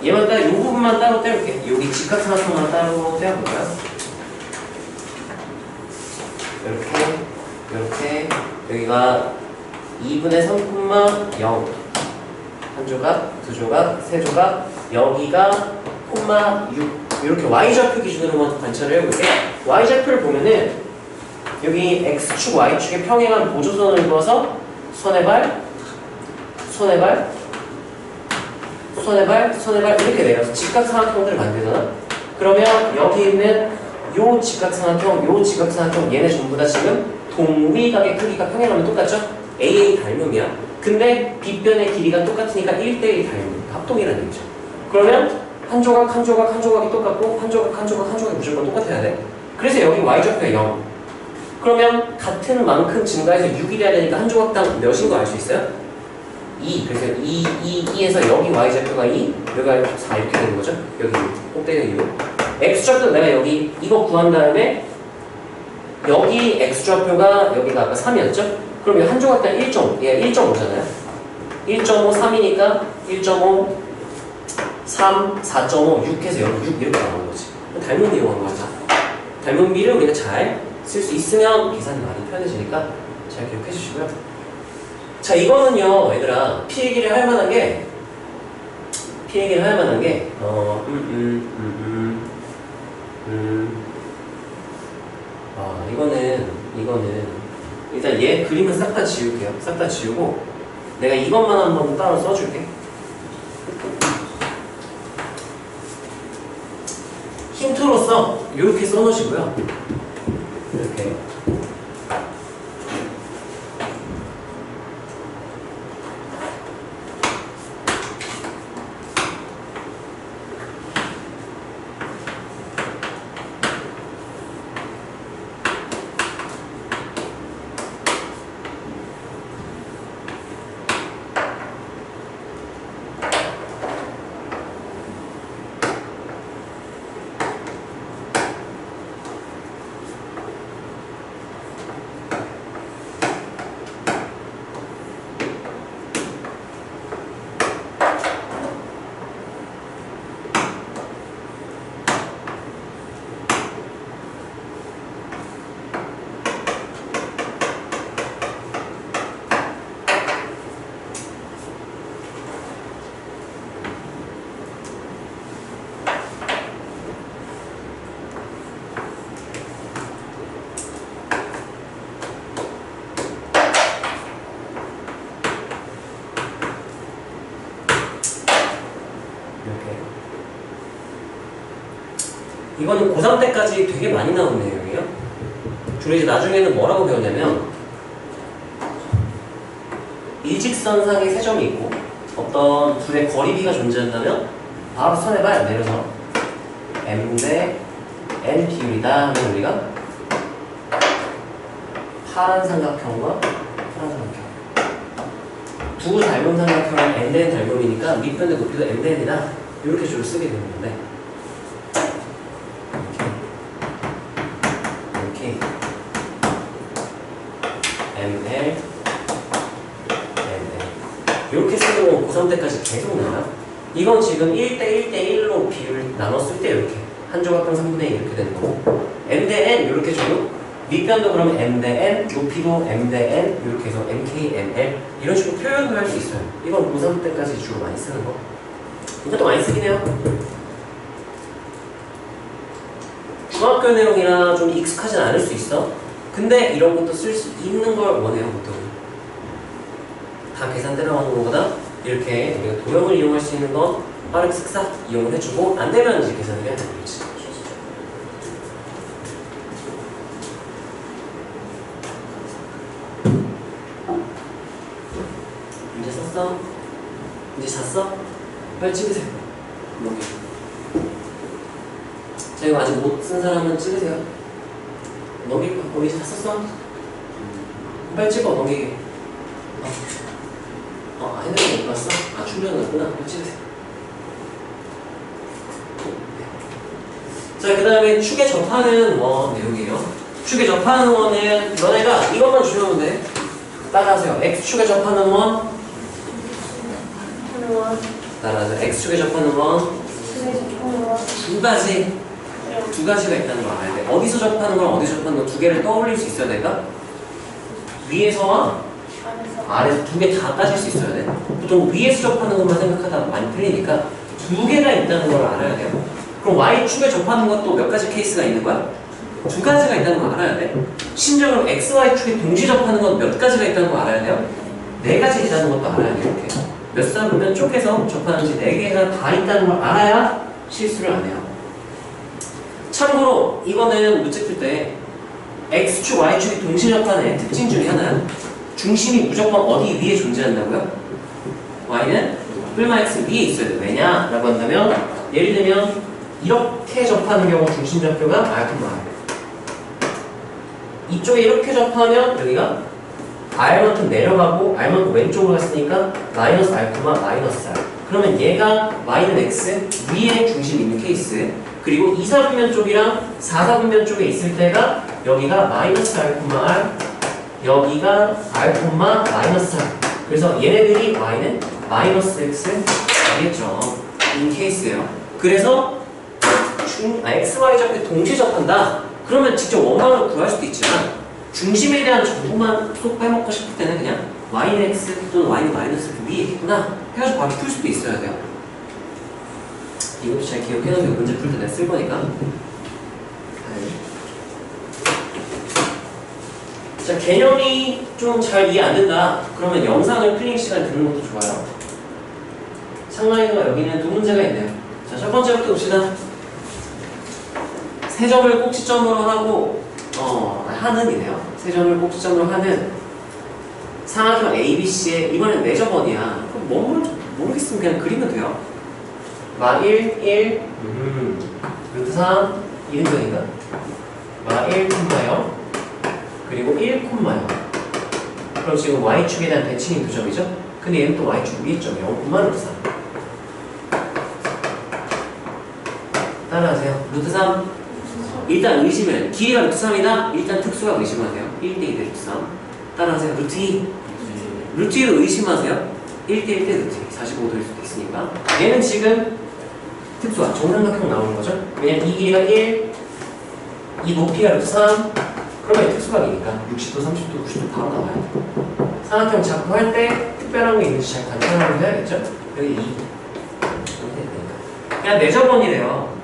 얘만 따로, 이 부분만 따로 떼올게. 여기 직각삼각형만 따로 떼어볼까요? 이렇게 여기가 2분의 3,0 한 조각, 두 조각, 세 조각, 여기가 콤마 6 이렇게 y좌표 기준으로만 관찰을 해볼게. y좌표를 보면은 여기 x축, y축의 평행한 보조선을 그어서 손에 발, 손에 발, 손에 발, 손에 발 이렇게 내려서 직각삼각형들을 만들잖아. 그러면 여기 있는 요 직각삼각형 얘네 전부 다 지금 동위각의 크기가 평행하면 똑같죠? AA 닮음이야. 근데 빗변의 길이가 똑같으니까 1대1 닮음, 합동이라는 얘기죠. 그러면 한 조각 한 조각이 똑같고 한 조각이 무조건 똑같아야 돼. 그래서 여기 y좌표가 0. 그러면 같은 만큼 증가해서 6이 돼야 되니까 한 조각당 몇인 거 알 수 있어요? 2. 그래서 2에서 여기 y좌표가 2, 여기가 4 이렇게 되는 거죠. 여기 꼭대기가 6. x좌표 내가 여기 이거 구한 다음에 여기 x좌표가 여기가 아까 3이었죠? 그럼 한 조각당 1.5, 얘 1.5잖아요. 1.5, 3이니까 1.5, 3, 4.5, 6 해서 여기 6 이렇게 나오는 거지. 닮은 비 이용한 거죠. 닮은 비를 우리가 잘 쓸 수 있으면 계산이 많이 편해지니까 잘 기억해 주시고요. 자, 이거는요, 얘들아, 피 얘기를 할 만한 게, 이거는 일단 얘 그림은 싹 다 지울게요. 싹 다 지우고 내가 이것만 한번 따로 써줄게. 힌트로서 이렇게 써놓으시고요. 이렇게. 이거는 고3 때까지 되게 많이 나온 내용이에요. 주로 이제 나중에는 뭐라고 배웠냐면 일직선상에 세 점이 있고 어떤 둘의 거리비가 존재한다면 바로 선에 발 내려서 M 대 N 비율이다 하면 우리가 파란 삼각형과 파란 삼각형 두 닮은 삼각형은 N 대 N 닮음이니까 밑변의 높이도 M 대 N이다 이렇게 주로 쓰게 되는 건데 ML, 이렇게 쓰면 고3 때까지 계속 나와요. 이건 지금 1대1대1로 비율을 나눴을 때 이렇게 한 조각당 3분의 1 이렇게 되는 거고 M 대 N 이렇게 줘도 밑변도 그러면 M 대 N, 높이도 M 대 N 이렇게 해서 MK, ML 이런 식으로 표현도 할 수 있어요. 이건 고3 때까지 주로 많이 쓰는 거. 이것도 많이 쓰긴 해요. 중학교 내용이라 좀 익숙하진 않을 수 있어. 근데 이런 것도 쓸 수 있는 걸 원해요, 보통. 다 계산 때려가는 것보다 이렇게 우리가 도형을 이용할 수 있는 거 빠르게 쓱싹 이용을 해주고 안 되면 이제 계산을 해야 되는 거지. 이제 썼어? 이제 잤어? 빨리 찍으세요. 여기. 자, 이거 아직 못 쓴 사람은 찍으세요. 넘기고, 이제 다 썼어? 빨리 찍어, 넘기게. 핸드폰 못 봤어? 충전은 없구나. 빨리 찍으세요. 자, 그 다음에 축에 접하는 원 내용이에요. 축에 접하는 원은 너네가 이것만 주면 돼. 따라하세요. X축에 접하는 원. 따라하세요. X축에 접하는 원. 두 가지가 있다는 걸 알아야 돼. 어디서 접하는 건 어디서 접하는 건 두 개를 떠올릴 수 있어야 될까? 위에서와 아래에서 두 개 다 따질 수 있어야 돼. 보통 위에서 접하는 것만 생각하다 많이 틀리니까 두 개가 있다는 걸 알아야 돼요. 그럼 Y축에 접하는 것도 몇 가지 케이스가 있는 거야? 두 가지가 있다는 걸 알아야 돼. 심지어 그럼 X, Y축에 동시 접하는 건 몇 가지가 있다는 걸 알아야 돼요. 네 가지 있다는 것도 알아야 돼요. 이렇게. 몇 사람 몇 쪽에서 접하는지 네 개가 다 있다는 걸 알아야 실수를 안 해요. 참고로 이거는 문제 풀 때 X축, Y축이 동시 접하는 특징 중에 하나야. 중심이 무조건 어디 위에 존재한다고요? Y는 뿔마 X 위에 있어야 돼. 왜냐? 라고 한다면 예를 들면 이렇게 접하는 경우 중심 좌표가 R, 이쪽에 이렇게 접하면 여기가 R만큼 내려가고 R만큼 왼쪽으로 갔으니까 마이너스 R, 마이너스 R. 그러면 얘가 Y는 X 위에 중심이 있는 케이스. 그리고 2, 4분면 쪽이랑 4, 4분면 쪽에 있을 때가 여기가 마이너스 R, R, 여기가 R, 마이너스 R. 그래서 얘네들이 Y는 마이너스 X 알겠죠? 인 케이스예요. 그래서 X, Y 좌표 동시에 접한다. 그러면 직접 원방을 구할 수도 있지만 중심에 대한 정보만 쏙 빼먹고 싶을 때는 그냥 Y는 X 또는 Y는 마이너스 위에 있구나 해가지고 바로 풀 수도 있어야 돼요. 이것도 잘 기억해놓으세요. 문제 풀 때 내가 쓸 거니까. 자, 개념이 좀 잘 이해 안 된다. 그러면 영상을 클릭 시간 듣는 것도 좋아요. 상라이너가 여기는 두 문제가 있네요. 자, 첫 번째부터 봅시다. 세 점을 꼭지점으로 하고, 하는 이네요. 세 점을 꼭지점으로 하는 삼각형 ABC의 이번엔 내저번이야. 그럼 뭐 모르겠으면 그냥 그리면 돼요. 마 1, 1, 루트 3, 1인정인가? 마 1, 0, 그리고 1, 0. 그럼 지금 Y축에 대한 대칭이 두 점이죠? 근데 얘는 또 Y축 위에 점이에요. 0, 루트 3. 따라하세요. 루트 3. 일단 의심을. 길이가 루트 3이다? 일단 특수가 의심하세요. 1대 2대 루트 3. 따라하세요. 루트 2. 루트 2로 의심하세요. 1대 1대 루트 2. 45도일 수도 있으니까. 얘는 지금 특수가 정삼각형 나오는 거죠? 왜냐면 이 길이가 1, 이 높이가 루트 3. 그러면 특수각이니까 60도, 30도, 90도 바로 나와요. 삼각형 잡고 할 때 특별한 게 있는지 잘 관찰하고 해야겠죠? 여기 2. 이렇게 되니까. 그냥 내저번이래요.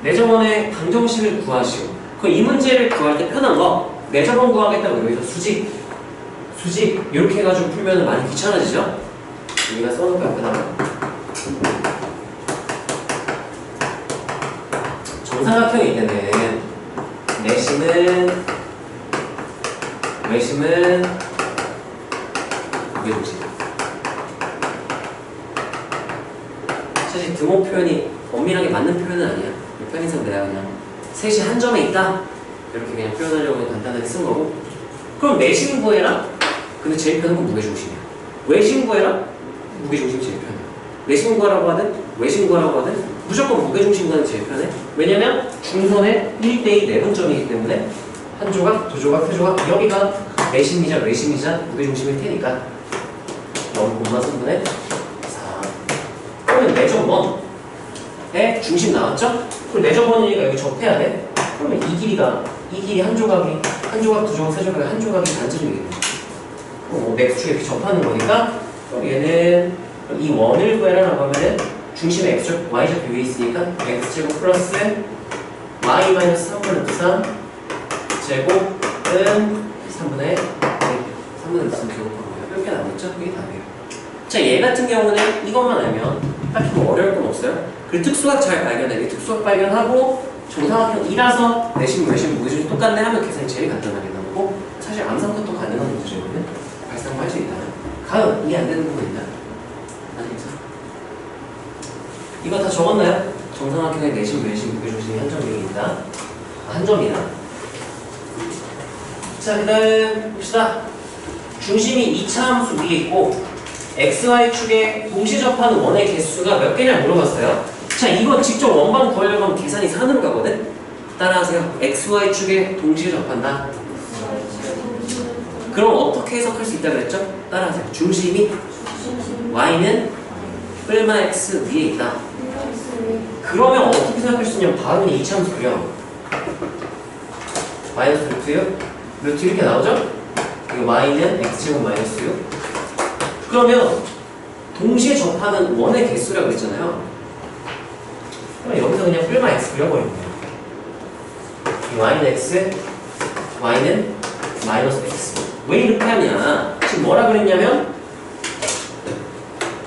내저번의 방정식을 구하시오. 그럼 이 문제를 구할 때 편한 거 내저번 구하겠다고 여기서 수직 이렇게 해가지고 풀면 많이 귀찮아지죠? 여기다 써놓을까요? 그 다음에 정삼각형이 있는데 외심은 이게 뭐지? 사실 등호 표현이 엄밀하게 맞는 표현은 아니야. 편의상 내가 그냥 셋이 한 점에 있다 이렇게 그냥 표현하려고 간단하게 쓴 거고. 그럼 내심 구해라? 근데 제일 편한 건 무게중심이야. 외심 구해라? 무게중심이 제일 편해. 내심 구하라고 하든 외심 구하라고 하든 무조건 무게중심 구하는 게 제일 편해. 왜냐면 중선의 1대2 내분점이기 때문에 한 조각, 두 조각, 세 조각 여기가 내심이자 외심이자 무게중심일 테니까 0,3분의 4. 그러면 내점번의 중심 나왔죠? 그럼 내점번이니까 여기 접해야 돼. 그러면 이 길이 한 조각이 한 조각, 두 조각, 세 조각이 한 조각이 반지름이겠네. 그럼 맥수축에 이렇게 접하는 거니까 그럼 얘는 이 원을 구해라라고 하면은 중심에 x축, y축 위에 있으니까 x제곱 플러스 y 마이너스 3분의 3 제곱은 3분의 3분의 3 제곱한 거예요. 몇 개 남았죠? 그게 답이에요. 자, 얘 같은 경우는 이것만 알면 딱히 뭐 어려울 건 없어요. 그리고 특수학 잘 발견해. 특수학 발견하고 정사각형이라서 내심, 외심, 무게중심 똑같네 하면 계산이 제일 간단하게 나오고 사실 암산부터 가능한 문제거든요. 발상할 수 있다. 가요. 이해 안 되는 부분 있나? 아니죠. 이거 다 적었나요? 정사각형의 내심, 외심, 무게중심이 한 점이 있다. 한 점이다. 자, 그 다음 봅시다. 중심이 2차 함수 위에 있고 XY축에 동시 접하는 원의 개수가 몇 개냐 물어봤어요. 자, 이거 직접 원방 구하려고 하면 계산이 산으로 가거든? 따라하세요. XY축에 동시에 접한다. 그럼 어떻게 해석할 수 있다 그랬죠? 따라하세요. 중심이 Y는 뿔마 X 위에 있다. 그러면 어떻게 생각할 수 있냐면 바로 그냥 2차 함수 그려. 마이너스 루트요? 루트 이렇게 나오죠? 이거 Y는 X제곱 마이너스 6. 그러면 동시에 접하는 원의 개수라고 했잖아요. 그럼 여기서 그냥 뿔마 X 그려버리면 돼요. 이 Y는 X, Y는 마이너스 X. 왜 이렇게 하냐? 지금 뭐라 그랬냐면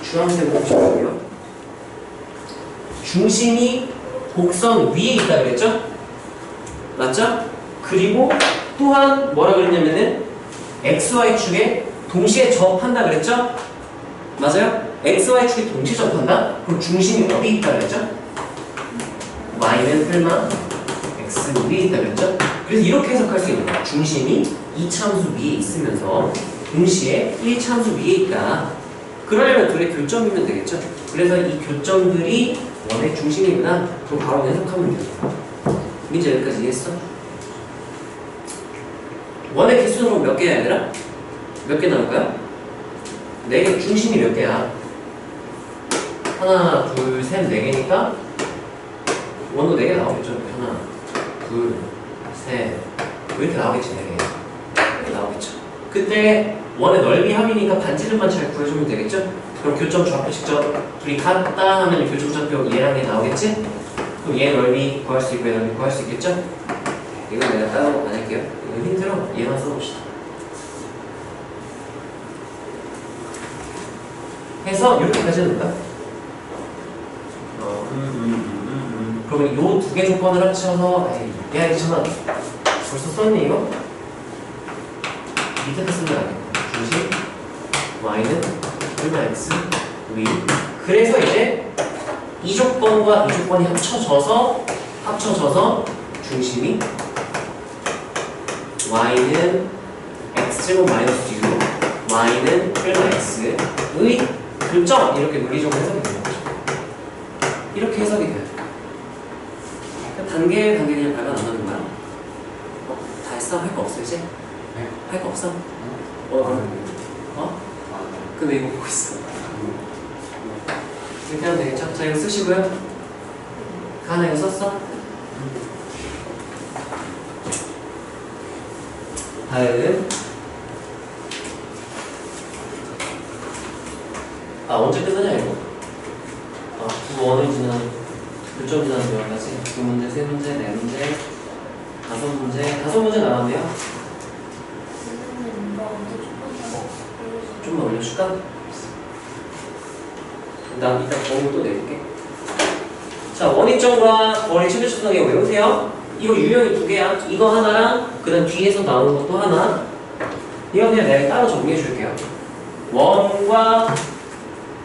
주황색 곡선이요. 중심이 곡선 위에 있다 그랬죠? 맞죠? 그리고 또한 뭐라 그랬냐면은 XY축에 동시에 접한다 그랬죠? 맞아요? XY축에 동시에 접한다? 그럼 중심이 어디 있다 그랬죠? Y는 뿔마 X 위에 있다 그랬죠? 그래서 이렇게 해석할 수 있는 거야. 중심이 2차 함수 위에 있으면서 동시에 1차 함수 위에 있다. 그러려면 둘의 교점이면 되겠죠? 그래서 이 교점들이 원의 중심이구나. 그럼 바로 해석하면 돼요. 민지 여기까지 이해했어? 원의 개수는 그럼 몇 개야 얘들아? 몇 개 나올까요? 4개. 중심이 몇 개야? 하나, 둘, 셋, 4개니까 원도 4개 나오겠죠? 하나, 둘, 셋, 이렇게 나오겠지. 4개 이렇게 나오겠죠. 그때 원의 넓이 합이니까 반지름만 잘 구해주면 되겠죠? 그럼 교점 좌표 직접 둘이 같다 하면 교점 좌표 얘랑 얘 나오겠지? 그럼 얘 넓이 구할 수 있고 얘 넓이 구할 수 있겠죠? 이건 내가 따로 안 할게요. 이거 힌트로 얘만 써봅시다. 해서 이렇게까지 해도 된다. 그러면 요 두 개 조건을 합쳐서 야 이거 잠깐 벌써 썼니 이거? 밑에 거 쓰면 안 돼. 중심 Y는 뿔마 X 위. 그래서 이제 이 조건과 이 조건이 합쳐져서 중심이 Y는 X제곱 마이너스 6 Y는 뿔마 X의 교점 이렇게 논리적으로 해석이 되는 거죠. 이렇게 해석이 돼요. 단계 그냥 발견 안 하는 거야. 다 했어? 할 거 없어 이제? 네. 할 거 없어? 근데 이거 보고 있어. 이렇게 하면 되겠죠? 자 이거 쓰시고요. 하나 이거 썼어? 다음 언제 끝나냐 이거? 두 원을 지난 교점 지난 여기까지 2문제, 3문제, 4문제, 5문제, 5문제 나왔네요. 좀만 올려줄까? 나 이따 거울 또 내볼게. 자, 원위점과 거리 최대축성에 외우세요. 이거 유형이 2개야. 이거 하나랑 그 다음 뒤에서 나오는 것도 하나. 이거 그냥 내가 따로 정리해 줄게요.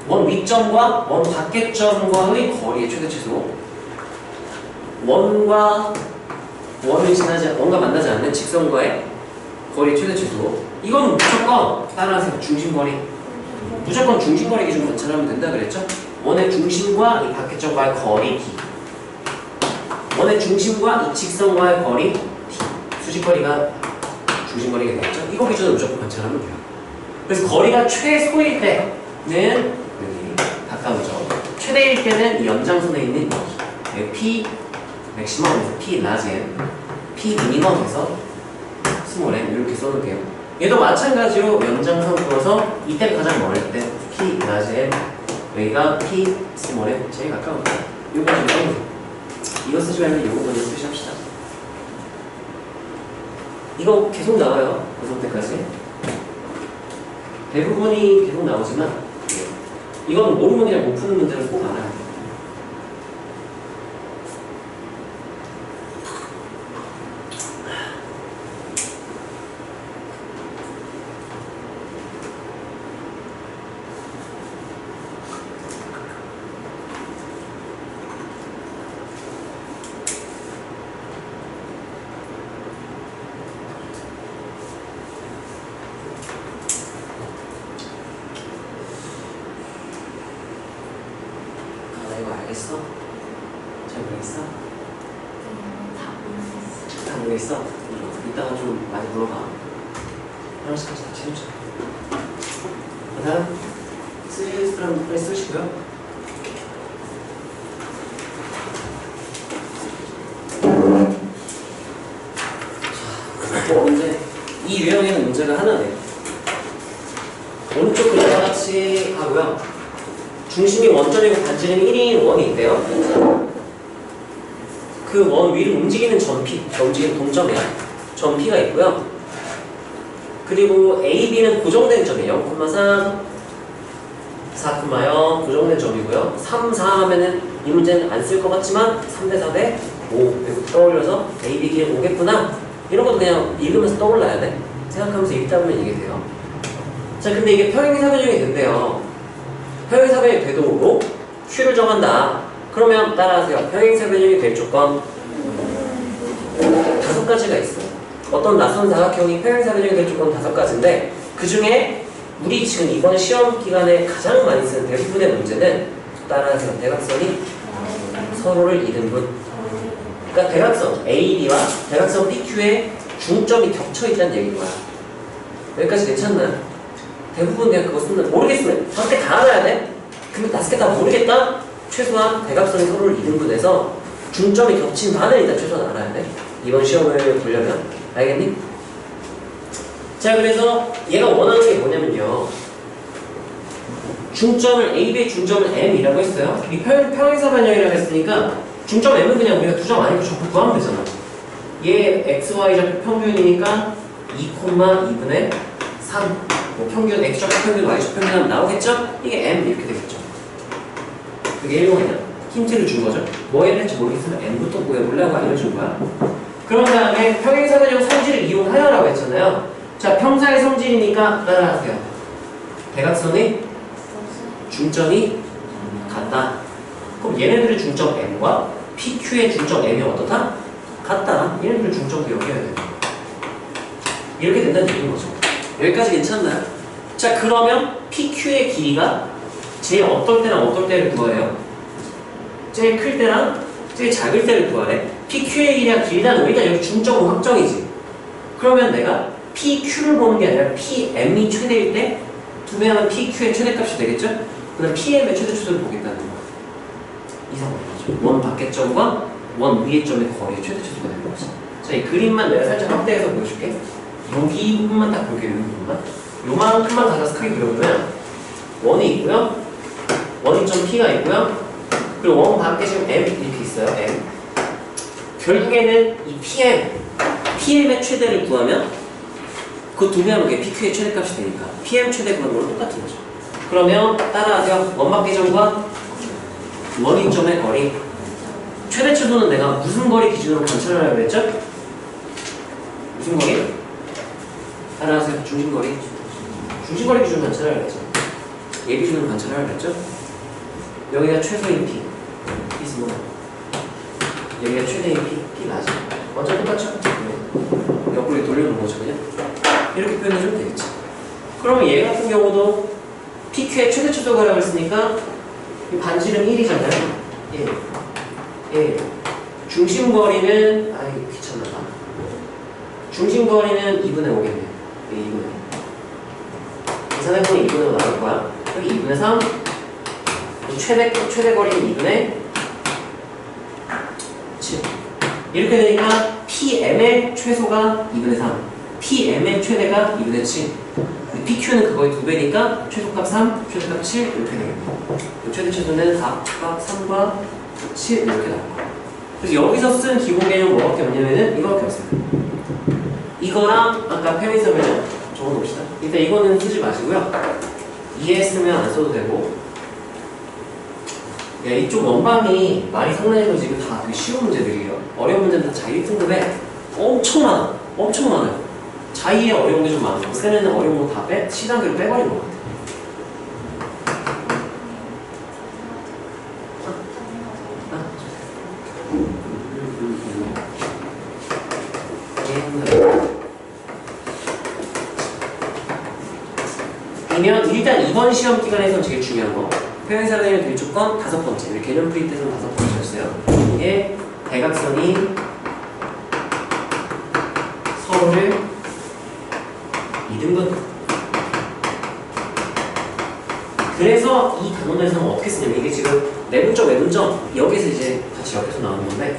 원 위점과 원 밖에점과의 거리의 최대 최소. 원과 원과 만나지 않는 직선과의 거리의 최대 최소. 이건 무조건 따라하세요. 중심거리. 무조건 중심거리 기준 관찰하면 된다 그랬죠? 원의 중심과 이 밖에점과의 거리 D. 원의 중심과 이 직선과의 거리 D. 수직거리가 중심거리가 되겠죠? 이거 기준으로 무조건 관찰하면 돼요. 그래서 거리가 최소일 때는 여기 가까우죠. 최대일 때는 이 연장선에 있는 여기 P 맥시멈에서 P 라지 P 미니멈에서 스몰 m 이렇게 써놓을게요. 얘도 마찬가지로 연장선 풀어서 이때 가장 멀을 때 P 라지 m 여기가 P 스몰 m 제일 가까운 거예요. 요거 좀 써보세요. 이거 쓰지 말고 요거 먼저 쓰시합시다. 이거 계속 나와요. 고성 때까지. 대부분이 계속 나오지만 이건 모르면 그냥 못 푸는 문제를 꼭 알아야 돼. 알겠어? 잘 모르겠어? 다 모르겠어? 이따가 좀 많이 물어봐. 하나씩까지 다 채우자. 다음 쓰실 사람 빨리 쓰시고요. 자, 문제 이 유형에는 문제가 하나네. 오른쪽 그림과 같이 하고요. 중심이 원점이고 반지름이 1인 원이 있대요. 그 원 위를 움직이는 점피, 움직이는 동점이야. 점피가 있고요. 그리고 A, B는 고정된 점이에요. 0,3, 4,0 고정된 점이고요. 3, 4 하면은 이 문제는 안 쓸 것 같지만 3대 4대 5 그리고 떠올려서 A, B 길이 오겠구나. 이런 것도 그냥 읽으면서 떠올라야 돼. 생각하면서 읽다 보면 이게 돼요. 자, 근데 이게 평행사변형이 된대요. 평행사변형이 되도록 Q를 정한다. 그러면 따라하세요. 평행사변형이 될 조건 5가지가 있어요. 어떤 낯선 사각형이 평행사변형이 될 조건 5가지인데 그 중에 우리 지금 이번 시험 기간에 가장 많이 쓰는 대부분의 문제는 따라하세요. 대각선이 서로를 이등분. 그러니까 대각선 AB와 대각선 PQ의 중점이 겹쳐 있다는 얘기인 거야. 여기까지 괜찮나요? 대부분 그냥 그거 쓰면 모르겠으면 5개 다 알아야 돼? 근데 5개 다 모르겠다? 최소한 대각선이 서로를 이등분해서 중점이 겹친 반을 일단 최소한 알아야 돼. 이번 시험을 보려면. 알겠니? 자, 그래서 얘가 원하는 게 뭐냐면요. 중점을 AB의 중점을 M이라고 했어요. 이 평행사변형이라고 했으니까 중점 M은 그냥 우리가 두 점 아니고 적고 구하면 되잖아. 얘 XY 좌표 평균이니까 2,2분의 3 평균 X좌표 평균 Y좌표 평균 하면 나오겠죠? 이게 M 이렇게 되겠죠. 그게 1번이야. 힌트를 준 거죠. 뭐 해야 될지 모르겠으면 M부터 구해볼래 하고 알려준 거야. 그런 다음에 평행사변형 성질을 이용하여라고 했잖아요. 자, 평사의 성질이니까 따라하세요. 대각선의 중점이 같다. 그럼 얘네들의 중점 M과 PQ의 중점 M이 어떻다? 같다. 얘네들의 중점도 여기여야 된다. 이렇게 된다는 얘기인 거죠. 여기까지 괜찮나요? 자, 그러면 PQ의 길이가 제일 어떨 때랑 어떨 때를 구하래요? 제일 클 때랑 제일 작을 때를 구하래. PQ의 길이가 길다는 거 일단 여기 중점은 확정이지. 그러면 내가 PQ를 보는 게 아니라 PM이 최대일 때 두 배 하면 PQ의 최대값이 되겠죠? 그다음 PM의 최대초를 보겠다는 거. 이 상황이죠. 원 밖의 점과 원 위의 점의 거리의 최대초수가 되는 거지. 자, 이 그림만 내가 살짝 확대해서 보여줄게. 여기 부분만 딱 볼게요. 여기 부분만. 요만큼만 가져서 크게 그려보면 원이 있고요. 원점 P가 있고요. 그리고 원 밖에 지금 M 이렇게 있어요. M. 결국에는 이 PM의 최대를 구하면 그 두 배 하면 그게 PQ의 최대값이 되니까 PM 최대 구하는 거랑 똑같은 거죠. 그러면 따라하세요. 원 밖의 점과 원위점의 거리. 최대 최소는 내가 무슨 거리 기준으로 관찰하라고 그랬죠? 무슨 거리? 따라하세요. 중심거리. 중심거리 기준 관찰하라고 했죠. 얘 기준으로 관찰하라고 했죠. 여기가 최소인 P. P는 여기가 최대인 P. P 맞아. 완전 똑같죠? 네. 옆구리 돌려놓은 거죠, 그냥. 이렇게 표현해주면 되겠지. 그러면 얘 같은 경우도 PQ의 최대 최소거리라고 했으니까 반지름 1이잖아요. 예. 중심거리는 아이 귀찮아. 중심거리는 2분의 5겠네. 예, 2분의 5. 계산해보면 2분의 5 나올 거야. 여기 2분의 3. 최대 거리는 2분의 7. 이렇게 되니까 PM의 최소가 2분의 3. PM의 최대가 2분의 7. PQ는 그거의 2배니까 최소값 3, 최소값 7 이렇게 되겠네. 최대 최소는 4과 3과 7 이렇게 나올 거야. 그래서 여기서 쓴 기본 개념 뭐밖에 없냐면은 이거밖에 없어요. 이거랑 아까 평행사변형 적어놓읍시다. 일단 이거는 쓰지 마시고요. 이해했으면 안 써도 되고 야, 이쪽 원방이 말이 상당히도 지금 다 되게 쉬운 문제들이에요. 어려운 문제는 다 자기 1등급에 엄청 많아. 엄청 많아요. 자기의 어려운 게 좀 많고 쌤에는 어려운 거 다 시단계로 빼버린 것 같아. 그러면 일단 이번 시험 기간에서는 제일 중요한 거 표현사변의 들조건 5번째 우리 개념 프리트에서는 5번째였어요. 이게 대각선이 서로를 2등분. 그래서 이 단원에서는 어떻게 쓰냐면 이게 지금 내분점 외분점 여기서 이제 같이 옆에서 나오는 건데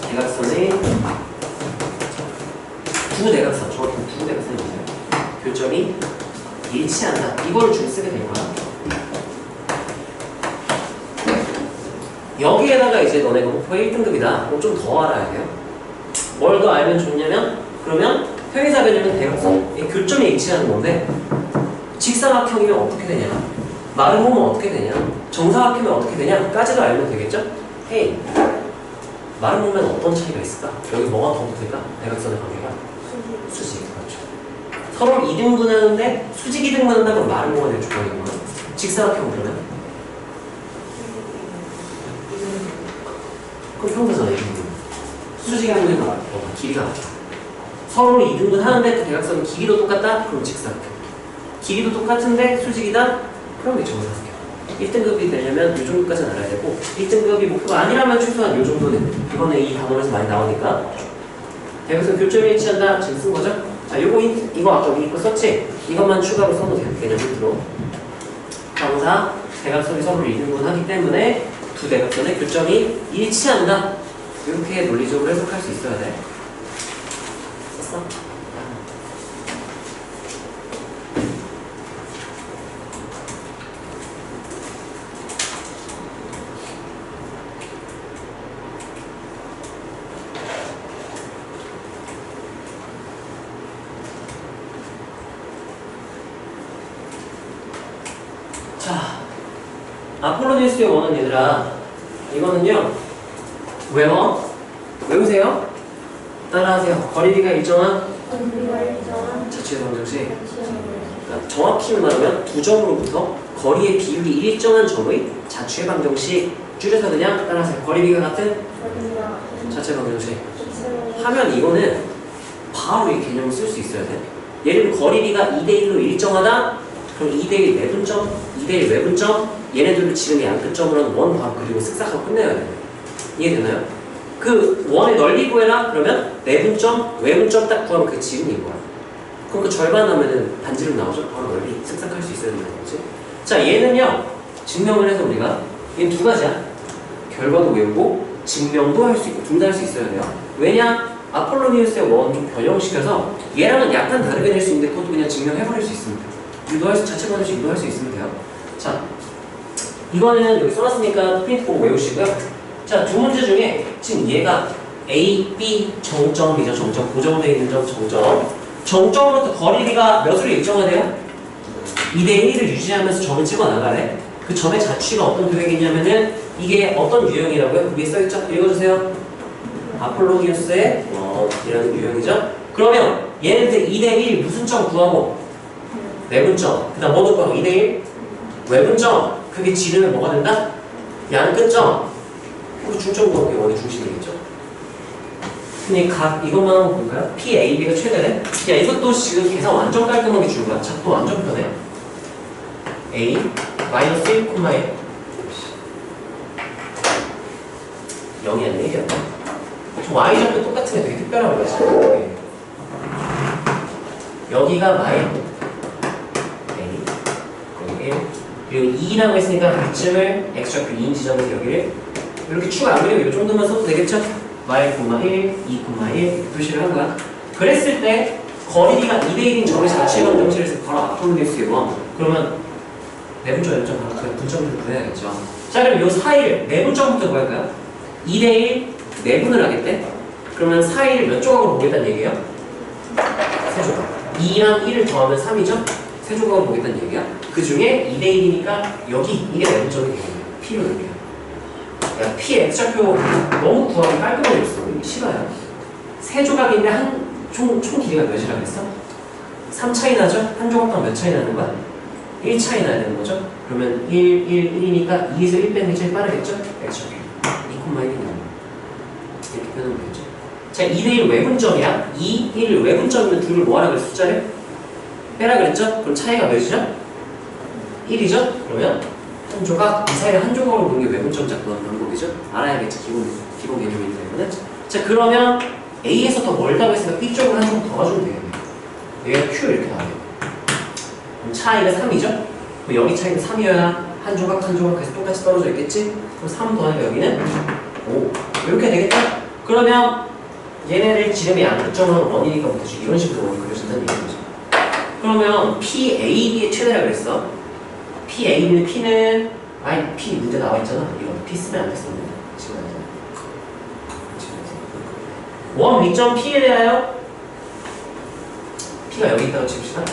대각선의 두 대각선 정확히 두 대각선이 있어요. 교점이 일치한다. 이걸 줄 쓰게 될 거야. 여기에다가 이제 너네가 목표 1등급이다. 좀 더 알아야 돼요. 뭘 더 알면 좋냐면 그러면 평행사변이면 대각선 교점이 일치하는 건데 직사각형이면 어떻게 되냐? 마름모면 어떻게 되냐? 정사각형이면 어떻게 되냐? 까지도 알면 되겠죠? 헤이 마름모면 어떤 차이가 있을까? 여기 뭐가 더 붙을까? 대각선의 관계가 수직. 그렇죠. 서로 2등분 하는데 수직 2등분 한다 그럼 마름모가 될 조건이구나. 직사각형 그러면? 그럼 평사잖아요. 수직 2등분 길이가 같아. 서로 2등분 하는데 그 대각선은 길이도 똑같다? 그럼 직사각형. 길이도 똑같은데 수직이다? 그럼 이게 정사각형. 1등급이 되려면 이 정도까지는 알아야 되고 1등급이 목표가 아니라면 최소한 이 정도는 이거는 이 단원에서 많이 나오니까 대각선 교점이 일치한다 지금 쓴 거죠? 자, 이거 아까 우리 거 썼지? 이것만 추가로 써도 돼요. 개념 힌트로. 정사 대각선이 서로 2등분 하기 때문에 두 대각선의 교점이 일치한다. 이렇게 논리적으로 해석할 수 있어야 돼. 썼어? 자, 아폴로니우스의 원은 얘들아 이거는요 외우세요. 따라하세요. 거리비가 일정한 자취의 방정식. 그러니까 정확히 말하면 두 점으로부터 거리의 비율이 일정한 점의 자취의 방정식. 줄여서 그냥 따라하세요. 거리비가 같은 자취의 방정식 하면 이거는 바로 이 개념을 쓸 수 있어야 돼. 예를 들면 거리비가 2대1로 일정하다. 그럼 2대1 내분점, 2대1 외분점 얘네들을 지름의 양끝점으로 하는 원 바로 그리고 쓱싹하고 끝내야 돼. 이해되나요? 그 원의 넓이 구해라 그러면 내분점, 외분점 딱 구하면 그 지름인 거야. 그럼 그 절반 하면은 반지름 나오죠? 바로 넓이 쓱싹할 수 있어야 되는 거지. 자 얘는요 증명을 해서 우리가 얘는 두 가지야. 결과도 외우고 증명도 할 수 있고 둘 다 할 수 있어야 돼요. 왜냐? 아폴로니우스의 원 좀 변형시켜서 얘랑은 약간 다르게 낼 수 있는데 그것도 그냥 증명해버릴 수 있으면 돼요. 유도할 수, 자체 방정식 유도할 수 있으면 돼요. 자, 이거는 여기 써놨으니까 프린트 보고 외우시고요. 자, 두 문제 중에 지금 얘가 A, B 정점이죠. 정점. 고정되어 있는 점 정점. 정점으로부터 거리비가 몇으로 일정하대요? 2대1을 유지하면서 점을 찍어나가래. 그 점의 자취가 어떤 도형이냐면은 이게 어떤 유형이라고요? 위에 써있죠? 읽어주세요. 아폴로니우스의 원이라는 유형이죠. 그러면 얘네들 2대1 무슨 점 구하고? 내분점. 그 다음 뭐도 구하고 2대1 외분점. 그게 지름에 뭐가 된다? 양끝점. 그 중점 구하는 게 원의 중심이겠죠. 근데 각 이것만 한번 볼까요? P, A, B가 최대래? 야 이것도 지금 계산 완전 깔끔하게 준 거야. 작도 완전 편해. A 마이너스 1, 1 0이 아니라 1이었다. 저 Y좌표 똑같은 게 되게 특별한 거야 지금. 여기가 마이 A 여기 1 그리고 2라고 했으니까 이쯤을 X좌표 2인 지점에서 여기를 이렇게 추가 안 그리고 이 정도만 써도 되겠죠? y, 1, 2, 1 표시를 한 거야. 그랬을 때 거리비가 2대1인 점의 자취의 방정식에서 바로 아폴로니우스의 원. 그러면 내분점, 연점 바로 그냥 분점을 구해야겠죠. 자 그럼 이 사이를 내분점부터 구할까요? 2대1 내분을 하겠대? 그러면 사이를 몇 조각으로 보겠다는 얘기예요? 세 조각. 2랑 1을 더하면 3이죠? 세 조각으로 보겠다는 얘기야. 그 중에 2대1이니까 여기 이게 내분점이 되겠네요. P로 넘겨. 야, P X좌표 너무 구하기 깔끔하게 없어. 이게 싫어요. 세 조각인데 총 길이가 몇이라고 했어? 3 차이 나죠? 한 조각당 몇 차이 나는 거야? 1 차이 나야 되는 거죠? 그러면 1, 1이니까 2에서 1 빼는 게 제일 빠르겠죠? X좌표 2,1이 나오는 이렇게 빼놓으면 되겠죠? 자, 2대1 외분점이야. 2, 1 외분점이면 둘을 뭐하라 그랬어? 숫자를? 빼라 그랬죠? 그럼 차이가 몇이죠? 1이죠? 그러면 한 조각, 이 사이를 한 조각으로 보는 게 외분점 작동하는 방법이죠? 알아야겠지, 기본 개념이니까 이거는. 자, 그러면 A에서 더 멀다고 했으니까 B 쪽으로 한 조각 더 가주면 되겠네. 얘가 Q 이렇게 나와요. 그럼 차이가 3이죠? 그럼 여기 차이는 3이어야 한 조각 한 조각 해서 똑같이 떨어져 있겠지? 그럼 3 더하니까 여기는 5. 이렇게 되겠다? 그러면 얘네를 지름이 안 특정한 원이니까 못하지. 이런 식으로 원이 그려진다는 얘기죠. 그러면 PAB의 최대라 그랬어. PAB의 P는 P 문제 나와 있잖아. 이거 P 쓰면 안 됐었는데 지금 안 돼. 원 위점 P에 대하여 P가 여기 있다고 칩시다.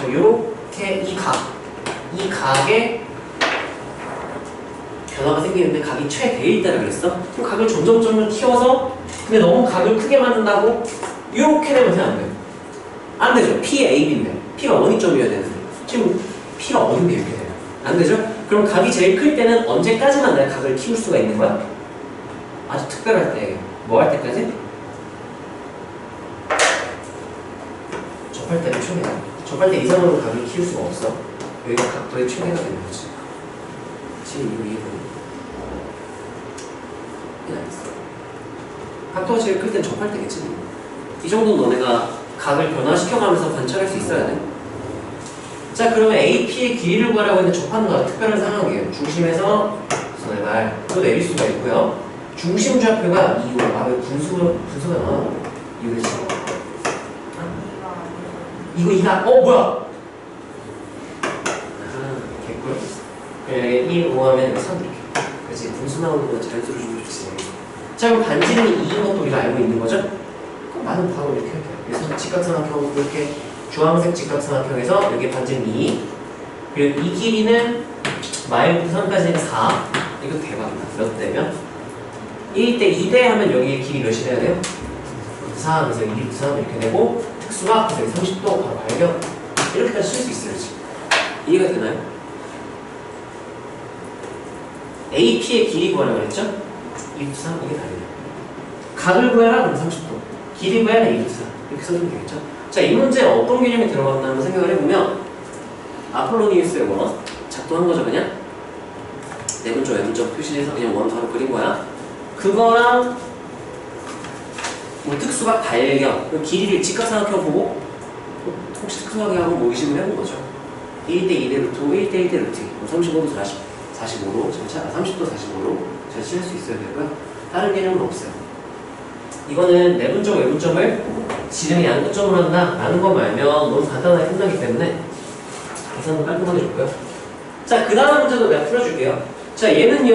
요렇게 이 각에 변화가 생기는데 각이 최대일 때라 그랬어. 그럼 각을 점점 키워서 근데 너무 각을 크게 만든다고 요렇게 되면 안 돼요. 안 되죠. PAB인데 P가 원위점이어야 되는데 지금 P가 어딘데 이렇게 돼요. 안 되죠? 그럼 각이 제일 클 때는 언제까지만 내가 각을 키울 수가 있는 거야? 아주 특별할 때. 뭐 할 때까지? 접할 때는 최대야. 접할 때 이상으로 각을 키울 수가 없어. 여기가 각도의 최대가 되는 거지. 지금 이거 이해되니? 알겠어. 각도가 제일 클 땐 접할 때겠지. 이 정도는 너네가 각을 변화시켜가면서 관찰할 수 있어야 돼. 자, 그러면 AP의 길이를 구하라고 했는데 접하는 거 특별한 상황이에요. 중심에서 손의 발또 내릴 수가 있고요. 중심 좌표가 2, 5. 왜 분수가 나와? 이거 지금. 이거 2가 뭐야? 개꿀. 그래 1, 5 하면 3 이렇게. 그렇지. 분수 나오는 거 자연스러워 주면 좋지. 자, 그럼 반지름이 2인 것도 우리가 알고 있는 거죠? 그럼 나는 바로 이렇게 할게요. 그래서 직각삼각형 이렇게 주황색 직각삼각형에서 여기 반지름 2. 그리고 이 길이는 마일부터 3까지는 4. 이거 대박이다. 몇 대면? 1대 2대 하면 여기 길이 몇이 돼야 돼요? 4 하면서 2부터 3 이렇게 되고 특수가 30도 바로 발견. 이렇게까지 쓸 수 있어요. 지금. 이해가 되나요? AP의 길이 구하라고 그랬죠? 2부터 3 이게 다르네요. 각을 구해라 그럼 30도. 길이 구해라 2부터 3 이렇게 써주면 되겠죠? 자, 이 문제에 어떤 개념이 들어갔나 한번 생각을 해보면 아폴로니우스의 원 작동한 거죠. 그냥 내분점 외분점 표시해서 그냥 원 바로 그린 거야. 그거랑 뭐 특수각 발견 길이를 직각삼각형 보고 혹시 특수각하고 뭐 의심을 해본 거죠. 1대 2대 루트 1대 1대 루트 35도 45로 30도 45로 잘 칠할 수 있어야 되고요. 다른 개념은 없어요. 이거는 내분점 외분점을 지름이 양분점으로 한다 라는 것만 알면 너무 간단하게 끝나기 때문에 계산도 깔끔하게 줬고요. 자, 그 다음 문제도 내가 풀어줄게요. 자, 얘는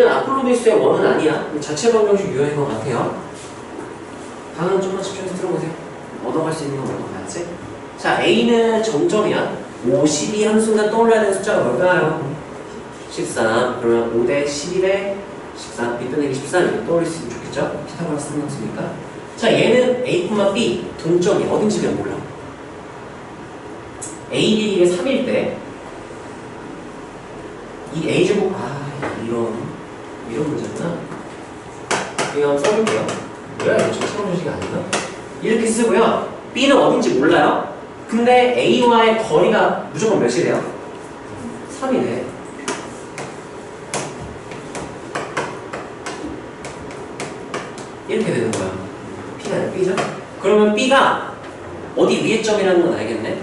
아폴로니우스의 원은 아니야. 자체 방정식 유형인 것 같아요. 방금 좀만 집중해서 들어보세요. 얻어갈 수 있는 건 얻어가야지. 자, A는 정점이야. 52 한순간 떠올라야 되는 숫자가 뭘까요? 13. 그러면 5대 11에 13. B 빼내기 13 이렇게 떠올릴 수 있으면 좋겠죠? 피타고라스 삼각수니까. 자, 얘는 A, B 동점이 어딘지는 몰라. A 길이가 3일 때 이 A제곱 이런 문제구나. 이거 한번 써볼게요. 뭐야 이거 자체 방정식이 아닌가? 이렇게 쓰고요. B는 어딘지 몰라요. 근데 A와의 거리가 무조건 몇이래요? 3이네. 이렇게 되는 거야. P가 아니라 B죠? 그러면 B가 어디 위의 점이라는 건 알겠네.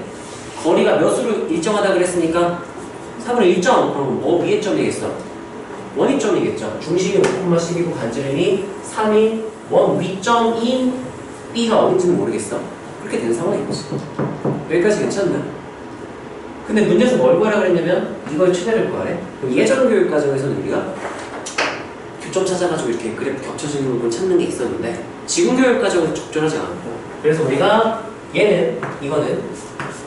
거리가 몇으로 일정하다 그랬으니까 3분의 1점. 그럼 뭐 위의 점이겠어? 원위 점이겠죠. 중심이 5,10이고 반지름이 3인 원 위점인 B가 어딘지는 모르겠어. 그렇게 된 상황인 거지. 여기까지 괜찮나? 근데 문제에서 뭘 구하라 그랬냐면 이걸 최대를 구하래. 그럼 예전 교육 과정에서는 우리가 교점 찾아가지고 이렇게 그래프 겹쳐지는 부분 찾는 게 있었는데 지금 교육 과정은 적절하지 않고 그래서 우리가 이거는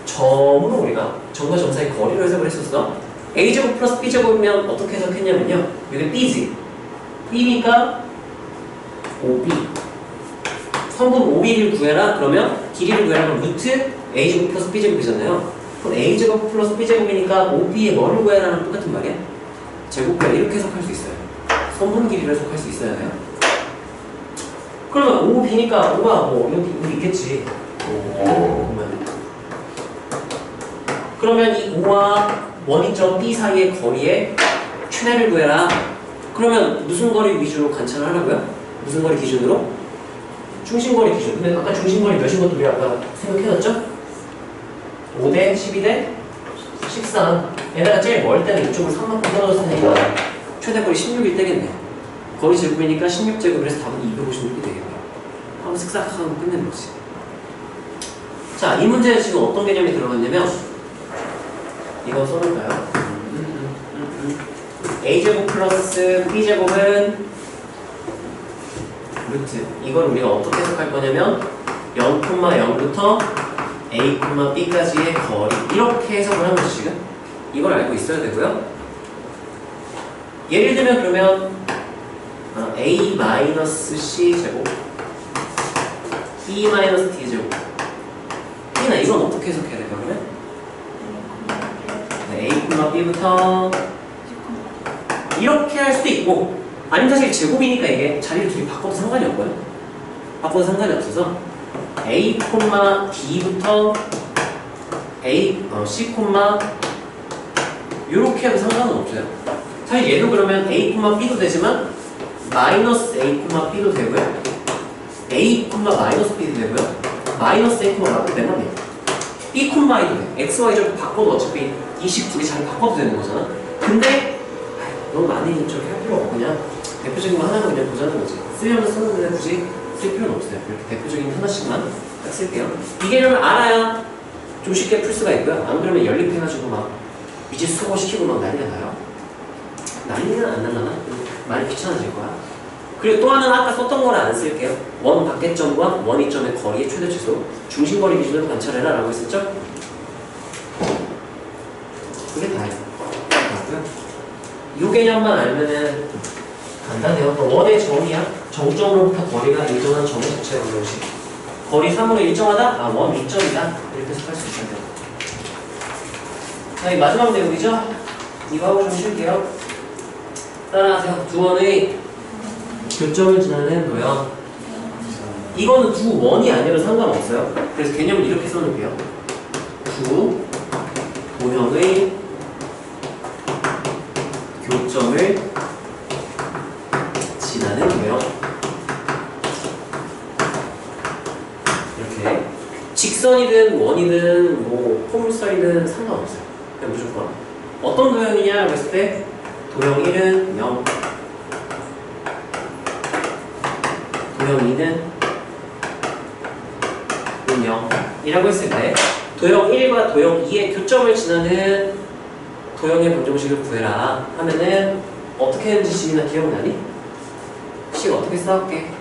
점으로 우리가 점과 점 사이 거리로 해석을 했었어. a제곱 플러스 b제곱이면 어떻게 해석했냐면요. 여기 b지. b니까 5b. 성분 5b를 구해라. 그러면 길이를 구해라. 그럼 루트 a제곱 플러스 b제곱이잖아요. 그럼 a제곱 플러스 b제곱이니까 5b의 뭐를 구해라는 똑같은 말이야. 제곱해라. 이렇게 해석할 수 있어요. 성분 길이를 해석할 수 있어야 해요. 그러면 5b니까 5가 뭐 여기 있겠지. 그러면 이 5와 원위점 B 사이의 거리의 최대를 구해라. 그러면 무슨 거리 위주로 관찰을 하라고요? 무슨 거리 기준으로? 중심거리 기준. 근데 아까 중심거리 몇인 것도 우리 아까 생각해놨죠? 5대 12대 13. 얘네가 제일 멀 때는 이쪽으로 3만큼 떨어졌을 테니까 최대거리 16일 때겠네. 거리 제곱이니까 16제곱을 해서 답은 256이 되겠네요. 한번 슥싹하고 끝내는 거지. 자, 이 문제에 지금 어떤 개념이 들어갔냐면 이거 써볼까요? a제곱 플러스 b제곱은 루트. 이걸 우리가 어떻게 해석할 거냐면 0,0부터 a, b까지의 거리. 이렇게 해석을 하는 거지 지금. 이걸 알고 있어야 되고요. 예를 들면 그러면 a-c 제곱 b-d 제곱 b나 이건 어떻게 해석해야 될까 그러면? 네, a, b부터 이렇게 할 수도 있고 아니면 사실 제곱이니까 이게 자리를 둘이 바꿔도 상관이 없고요. 바꿔도 상관이 없어서 a, d부터 a, c, 이렇게 해도 상관은 없어요. 사실 얘도 그러면 a, b도 되지만 마이너스 a, b도 되고요. a, 마이너스 b도 되고요. 마이너스 a, b도 되면 돼요. b, i도 돼. x, y절도 바꿔도 어차피 이 식 두 개 잘 바꿔도 되는 거잖아. 근데 너무 많이 저렇게 할 필요 없고 그냥 대표적인 거 하나만 그냥 보자는 거지. 쓰려면 쓰는데 굳이 쓸 필요는 없어요. 이렇게 대표적인 하나씩만 딱 쓸게요. 이 개념을 알아야 좀 쉽게 풀 수가 있고요. 안 그러면 연립해가지고 막 미지수 소거시키고 막 난리가 나요. 난리는 안 날라나? 많이 귀찮아질 거야. 그리고 또 하나는 아까 썼던 거를 안 쓸게요. 원 밖의점과 원위점의 거리의 최대 최소 중심거리 기준으로 관찰해라 라고 했었죠? 그게 다예요. 이 개념만 알면은 간단해요. 또 원의 정의야. 정점으로부터 거리가 일정한 정의 자체가 그것이 거리 3으로 일정하다? 아, 원 위점이다. 이렇게 해석할 수 있어야 돼요. 자, 이 마지막 내용이죠? 이거 하고 좀 쉴게요. 따라하세요. 두 원의 교점을 지나는 도형. 이거는 두 원이 아니라 상관없어요. 그래서 개념을 이렇게 써놓을게요. 두 도형의 교점을 지나는 도형. 이렇게 직선이든 원이든 뭐 포물선이든 상관없어요. 그냥 무조건 어떤 도형이냐라고 했을 때 도형 1은 0, 도형 2는 0이라고 했을 때 도형 1과 도형 2의 교점을 지나는 도형의 방정식을 구해라 하면은 어떻게 했는지 지민아 기억나니? 식 어떻게 써볼게?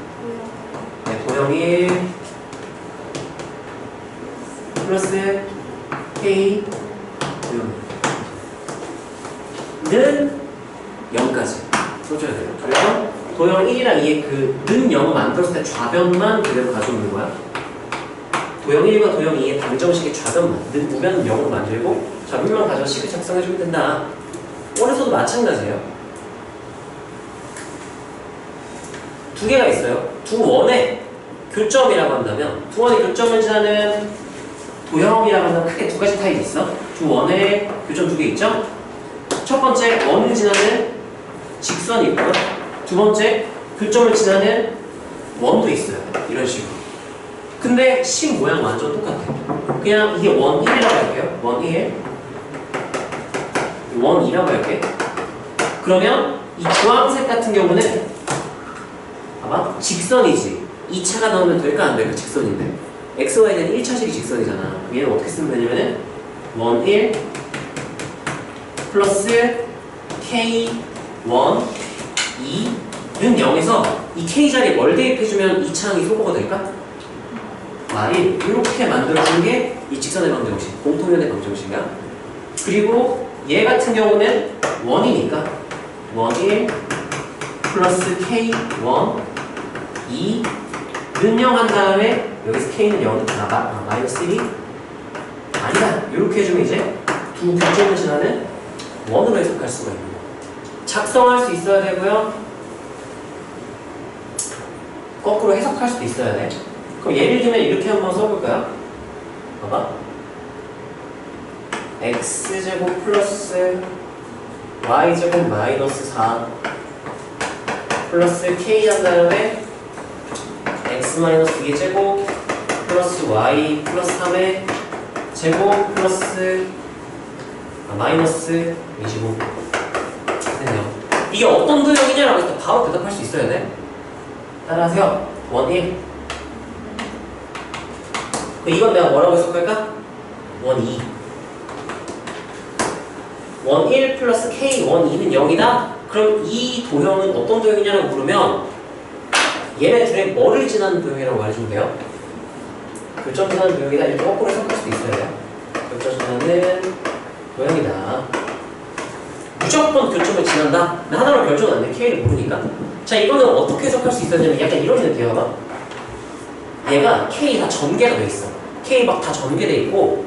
네, 도형 1 플러스 k 도형은 0까지 써줘야 돼요. 그래서 도형 1이랑 2의 는 0을 만들었을 때 좌변만 그대로 가져오는 거야. 도형 1과 도형 2의 방정식의 좌변만, 우변은 0으로 만들고 좌변만 가져서 식을 작성해주면 된다. 원에서도 마찬가지예요. 두 개가 있어요. 두 원의 교점이라고 한다면 두 원의 교점을 지나는 도형이라고 하면 크게 두 가지 타입이 있어. 두 원의 교점 두 개 있죠? 첫 번째, 원을 지나는 직선이 있고요. 두 번째, 교점을 지나는 원도 있어요. 이런 식으로. 근데 식 모양 완전 똑같아요. 그냥 이게 원 1이라고 할게요. 원 1. 원 2라고 할게. 그러면 이 주황색 같은 경우는 봐봐. 직선이지. 2차가 나오면 될까 안 될까? 직선인데. x, y는 1차식이 직선이잖아. 얘는 어떻게 쓰면 되냐면은 원 1 플러스 k 1 2는 0에서 이 k 자리에 뭘 대입해주면 2차항이 소거가 될까? y 이렇게 만들어주는 게 이 직선의 방정식, 공통면의 방정식이야. 그리고 얘 같은 경우는 1이니까 1 플러스 K 1 2는 0 한 다음에 여기서 K는 0, 마이너스 1이 아니다. 이렇게 해주면 이제 두 교점을 지나는 1으로 해석할 수가 있는 거예요. 작성할 수 있어야 되고요. 거꾸로 해석할 수도 있어야 돼. 그럼 예를 들면 이렇게 한번 써볼까요? 봐봐. x제곱 플러스 y제곱 마이너스 4 플러스 k 한 다음에 x 마이너스 2의 제곱 플러스 y 플러스 3의 제곱 플러스 마이너스 25 됐네요. 이게 어떤 도형이냐라고 해서 바로 대답할 수 있어야 돼. 따라하세요. 1, 1 이건 내가 뭐라고 해석할까? 1, 2 1, 1 플러스 k 1, 2는 0이다? 그럼 이 도형은 어떤 도형이냐고 물으면 얘네 둘의 뭐를 지나는 도형이라고 말해주면 돼요. 교점 지나는 도형이다. 이렇게 거꾸로 해석할 수도 있어야 돼요. 교점 지나는 도형이다. 무조건 교점을 지난다? 나 하나로 결정 안 돼. k를 모르니까. 자, 이거는 어떻게 해석할 수 있었냐면 약간 이런 느낌이야. 봐. 얘가 k 다 전개가 돼 있어. k 막 다 전개돼 있고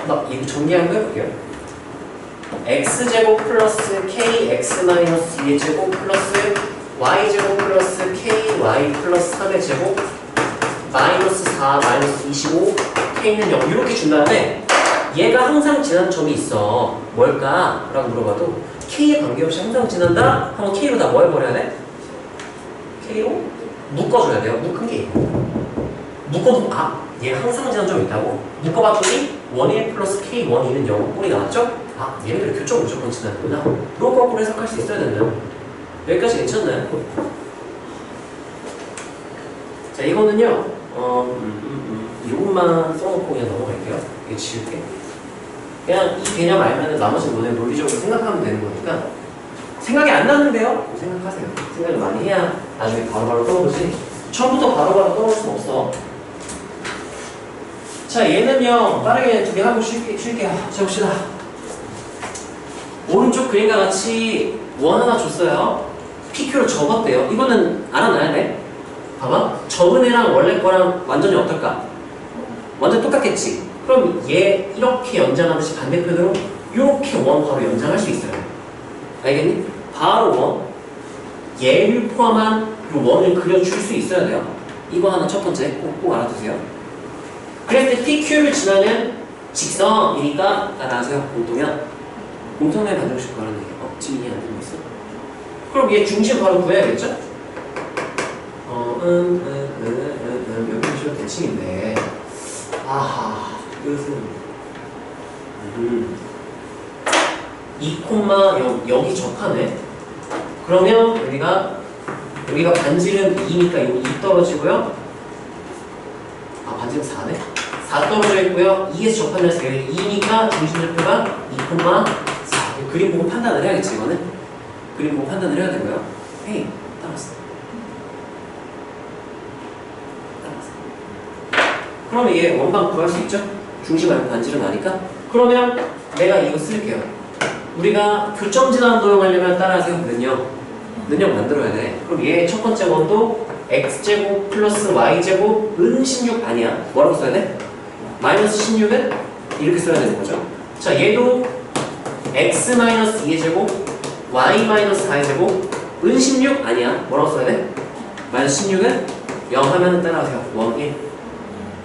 막 이거 전개 한번 해볼게요. x제곱 플러스 k x 마이너스 2의 제곱 플러스 y제곱 플러스 k y 플러스 3의 제곱 마이너스 4 마이너스 25 k는 0 이렇게 준 다음에 얘가 항상 지나는 점이 있어. 뭘까? 라고 물어봐도 k에 관계없이 항상 지난다? 하면 k로 다 뭐 해버려야 돼? k로 묶어줘야 돼요. 묶은 게 있고 묶어도 얘가 항상 지나는 점이 있다고? 묶어봤더니 1, 1 플러스 k 1, 2는 0 꼴이 나왔죠? 얘네들 교점 무조건 지나는구나. 이거 거꾸로 해석할 수 있어야 된다. 여기까지 괜찮나요? 자, 이거는요, 이것만 써놓고 그냥 넘어갈게요. 이거 지울게. 그냥 이 개념 알면 나머지는 너네 논리적으로 생각하면 되는 거니까. 생각이 안 나는데요? 생각하세요. 생각을 많이 해야 나중에 바로바로 떠오르지. 처음부터 바로바로 떠오를 수는 없어. 자, 얘는요, 빠르게 두 개 하고 쉴게요. 적시다. 오른쪽 그림과 같이 원 하나 줬어요. PQ로 접었대요. 이거는 알아놔야 돼. 봐봐. 접은 애랑 원래 거랑 완전히 어떨까? 완전 똑같겠지. 그럼 얘 이렇게 연장하듯이 반대편으로 이렇게 원 바로 연장할 수 있어요. 알겠니? 바로 원. 얘를 포함한 이 원을 그려줄 수 있어야 돼요. 이거 하나 첫 번째 꼭 알아두세요. 그랬을 때 PQ를 지나는 직선이니까 따라하세요. 공통면 만들어줄 거라는 얘기. 지민이 안 들고 있어? 그럼 얘 중심 바로 구해야겠죠? 여기 보시면 대칭인데 아하 이것은 2, 여기 접하네. 그러면 여기가 반지름 2니까 여기 2 떨어지고요. 반지름 4네. 4 떨어져 있고요. 2에서 접하면서 여기 2니까 중심좌표가 2,4. 그림 보고 판단을 해야겠지, 이거는. 그림 보고 판단을 해야 되고요. 헤이, 따라왔어. 그러면 얘 원방 구할 수 있죠? 중심 알고 반지름 아니까? 그러면 내가 이거 쓸게요. 우리가 교점 지나는 도형 하려면 따라하세요. 는형 만들어야 돼. 그럼 얘 첫 번째 원도 x제곱 플러스 y제곱 은 16 아니야. 뭐라고 써야 돼? 마이너스 16은 이렇게 써야 되는 거죠. 자, 얘도 x 마이너스 2의 제곱 y 마이너스 4의 제곱 은 16 아니야. 뭐라고 써야 돼? 마이너스 16은 0 하면 따라하세요. 1, 1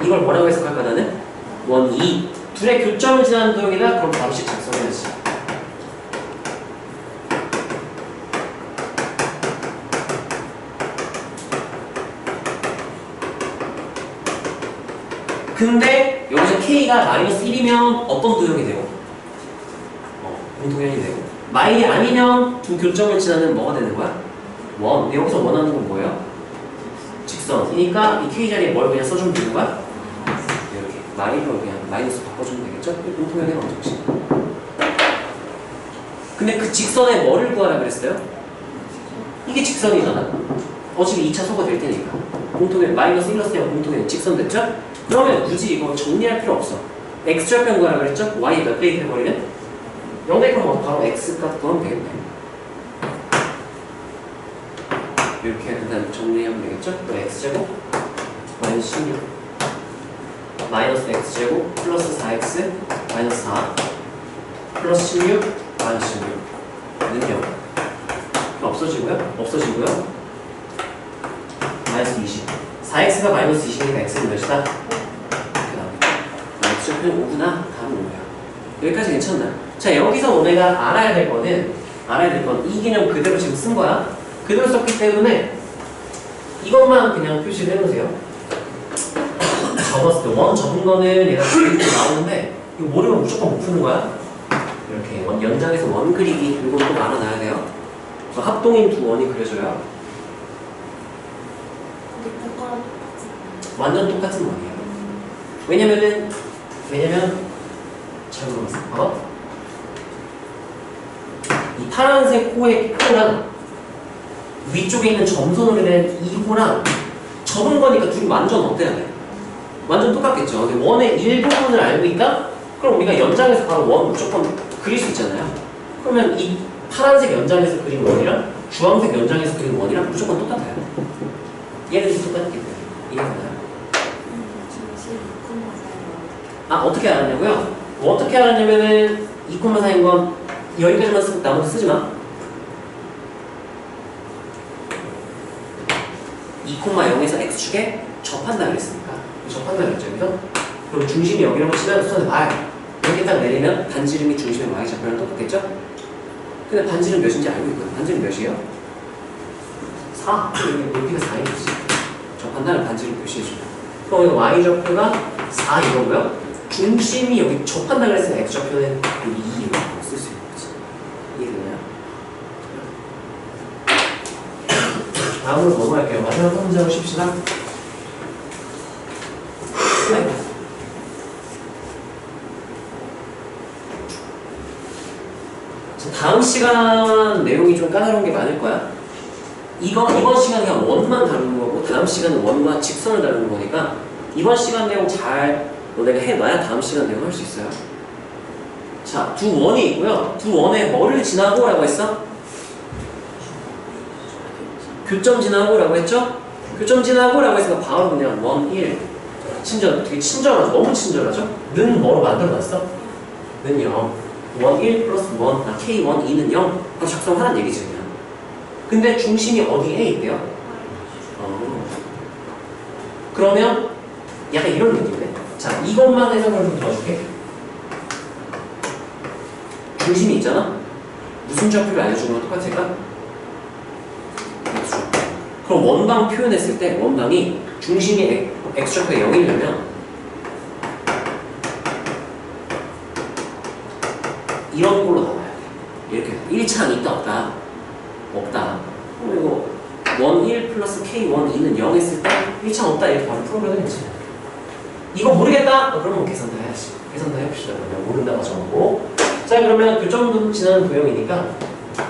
이걸 뭐라고 해석할까 나는? 1, 2 둘의 교점을 지나는 도형이다. 그럼 방식 작성해야지. 근데 여기서 k가 마이너스 1이면 어떤 도형이 되고? 공통형이 되고 마일이 아니면 두 교점을 지나는 뭐가 되는 거야? 원. 근데 여기서 원하는 건 뭐예요? 직선이니까 이 k 자리에 뭘 그냥 써주면 되는 거야? 이렇게 마일로 그냥 마이너스 바꿔주면 되겠죠? 공통형의 방정식. 근데 그 직선에 뭐를 구하라 그랬어요? 이게 직선이잖아. 어차피 2차 소거 될 테니까. 공통형 마이너스 1 넣었으면 공통형 직선 됐죠? 그러면 굳이 이거 정리할 필요 없어. x좌표 구하라 그랬죠? y 몇 배 해버리면 0 대입하면 바로 x 값 구하면 되겠네. 이렇게 일단 정리하면 되겠죠? 또 x제곱 마이너스 16 마이너스 x제곱 플러스 4x 마이너스 4 플러스 16 마이너스 16는 0 없어지고요. 없어지고요. 마이너스 20 4x가 마이너스 20이니까 x는 몇이다? 이렇게 나오겠죠? x제곱은 5구나? 답은 5야. 여기까지 괜찮나요? 자, 여기서 너네가 알아야 될 건 이 개념 그대로 지금 쓴 거야. 그대로 썼기 때문에 이것만 그냥 표시를 해놓으세요. 접었을 때 원 접은 거는 얘가 이렇게 나오는데 이거 모르면 무조건 못 푸는 거야. 이렇게 연장에서 원 그리기 이건 꼭 알아놔야 돼요. 합동인 두 원이 그려져요. 완전 똑같은 원이에요. 왜냐면 잘 물어봤어. 봐봐. 이 파란색 호의 호랑 위쪽에 있는 점선으로 된 이 호랑 접은 거니까 둘이 완전 어때야 돼? 완전 똑같겠죠. 근데 원의 일부분을 알고 있다? 그럼 우리가 연장에서 바로 원 무조건 그릴 수 있잖아요. 그러면 이 파란색 연장에서 그린 원이랑 주황색 연장에서 그린 원이랑 무조건 똑같아요. 얘네들이 똑같기 때문에. 이해가나요? 아, 어떻게 알았냐고요? 뭐 어떻게 알았냐면은 2,4인 건 여기까지만 쓰고 나머지 쓰지 마. 2,0에서 x축에 접한다 그랬으니까. 접한다 그랬죠, 여기서? 그럼 중심이 여기로 치면 손에 봐요. 이렇게 딱 내리면 반지름이 중심의 y좌표랑 똑같겠죠? 근데 반지름 몇인지 알고 있거든. 반지름 몇이에요? 4. 여기 높이가 4인 거지. 접한다는 반지름 표시해주면. 그럼 여기 y좌표가 4 이거고요. 중심이 여기 접한다 그랬으면 x좌표는 여기 2 이렇게 쓸 수 있는 거지. 이해되나요? 다음으로 넘어갈게요. 마지막 문제로 쉽시다. 다음 시간 내용이 좀 까다로운 게 많을 거야. 이번 시간은 그냥 원만 다루는 거고 다음 시간은 원과 직선을 다루는 거니까 이번 시간 내용 잘 너네가 해놔야 다음 시간 내용 할 수 있어요. 자, 두 원이 있고요. 두 원에 뭐를 지나고 라고 했어? 교점 지나고 라고 했죠? 교점 지나고 라고 했으니까 바로 그냥 원, 1 되게 친절하죠? 너무 친절하죠? 는 뭐로 만들어놨어? 는 0 1, 1 플러스 1, K1, 2는 0 그거 작성하라는 얘기지 그냥. 근데 중심이 어디에 있대요? 그러면 약간 이런 느낌이네. 자, 이것만 해석을 좀 도와줄게. 중심이 있잖아? 무슨 좌표를 알려주는 건 똑같을까? x좌표. 그럼 원방 표현했을 때 원방이 중심이 x좌표가 0이려면 이런 걸로 나와야 돼. 이렇게 1차는 있다 없다? 없다. 그리고 1, 1 플러스 K1, 2는 0 했을 때 1차 없다 이렇게 바로 풀어버려야 되지. 이거 모르겠다? 그러면 계산 다 해야지. 계산 다 해봅시다. 그러면 모른다고 정하고. 자, 그러면 교점도 지나는 도형이니까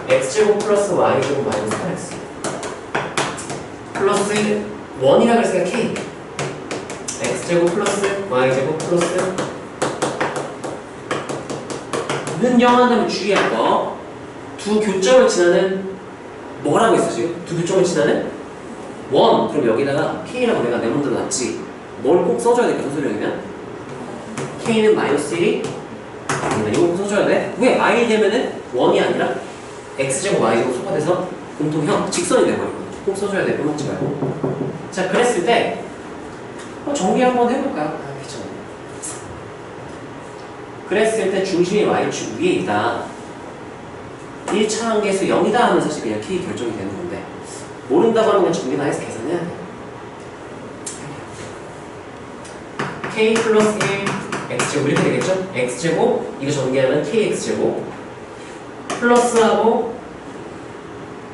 x제곱 플러스 y제곱 마이너스 8x 플러스 1이라 그랬으니까 k x제곱 플러스 y제곱 플러스 는 0 한다면 주의할 거. 두 교점을 지나는 뭐라고 했어 지금? 두 교점을 지나는 원. 그럼 여기다가 k라고 내가 네모로 놨지. 뭘 꼭 써줘야 될까? 소수령이면 k는 마이너스 1이 아니면 이거 꼭 써줘야 돼. 왜? i 되면은 1이 아니라 x제곱 y제곱 소파돼서 공통형 직선이 돼버리거든. 꼭 써줘야 돼. 빼먹지 말고. 자, 그랬을 때 정리 한번 해볼까요? 귀찮아. 그랬을 때 중심이 y축 위에 있다. 1차 한계에서 0이다 하면 사실 그냥 k 결정이 되는 건데 모른다고 하면 그냥 정리 다 해서 계산해야 돼. k 플러스 1 x제곱 이렇게 되겠죠? x제곱 이거 전개하면 kx제곱 플러스하고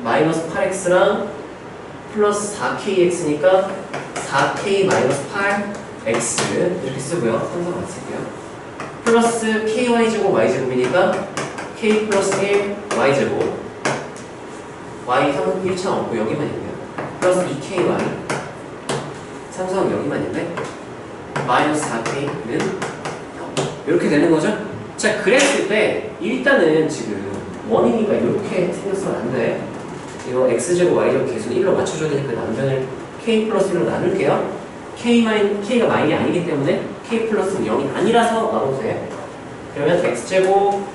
마이너스 8x랑 플러스 4kx니까 4k 마이너스 8x 이렇게 쓰고요. 항상 안 쓸게요. 플러스 ky제곱 y제곱이니까 k 플러스 1 y제곱 y 3은 1차 없고 여기만 있네요. 플러스 2ky 3은 여기만 있네. 마이너스 4k는 이렇게 되는 거죠? 자, 그랬을 때 일단은 지금 원이니까 이렇게 생겼으면 안 돼. 이거 x제곱 y제곱 계수는 1로 맞춰줘야 되니까 남변을 k 플러스 1로 나눌게요. k가 마이너스 아니기 때문에 k 플러스는 0이 아니라서 나눠도 돼. 그러면 x제곱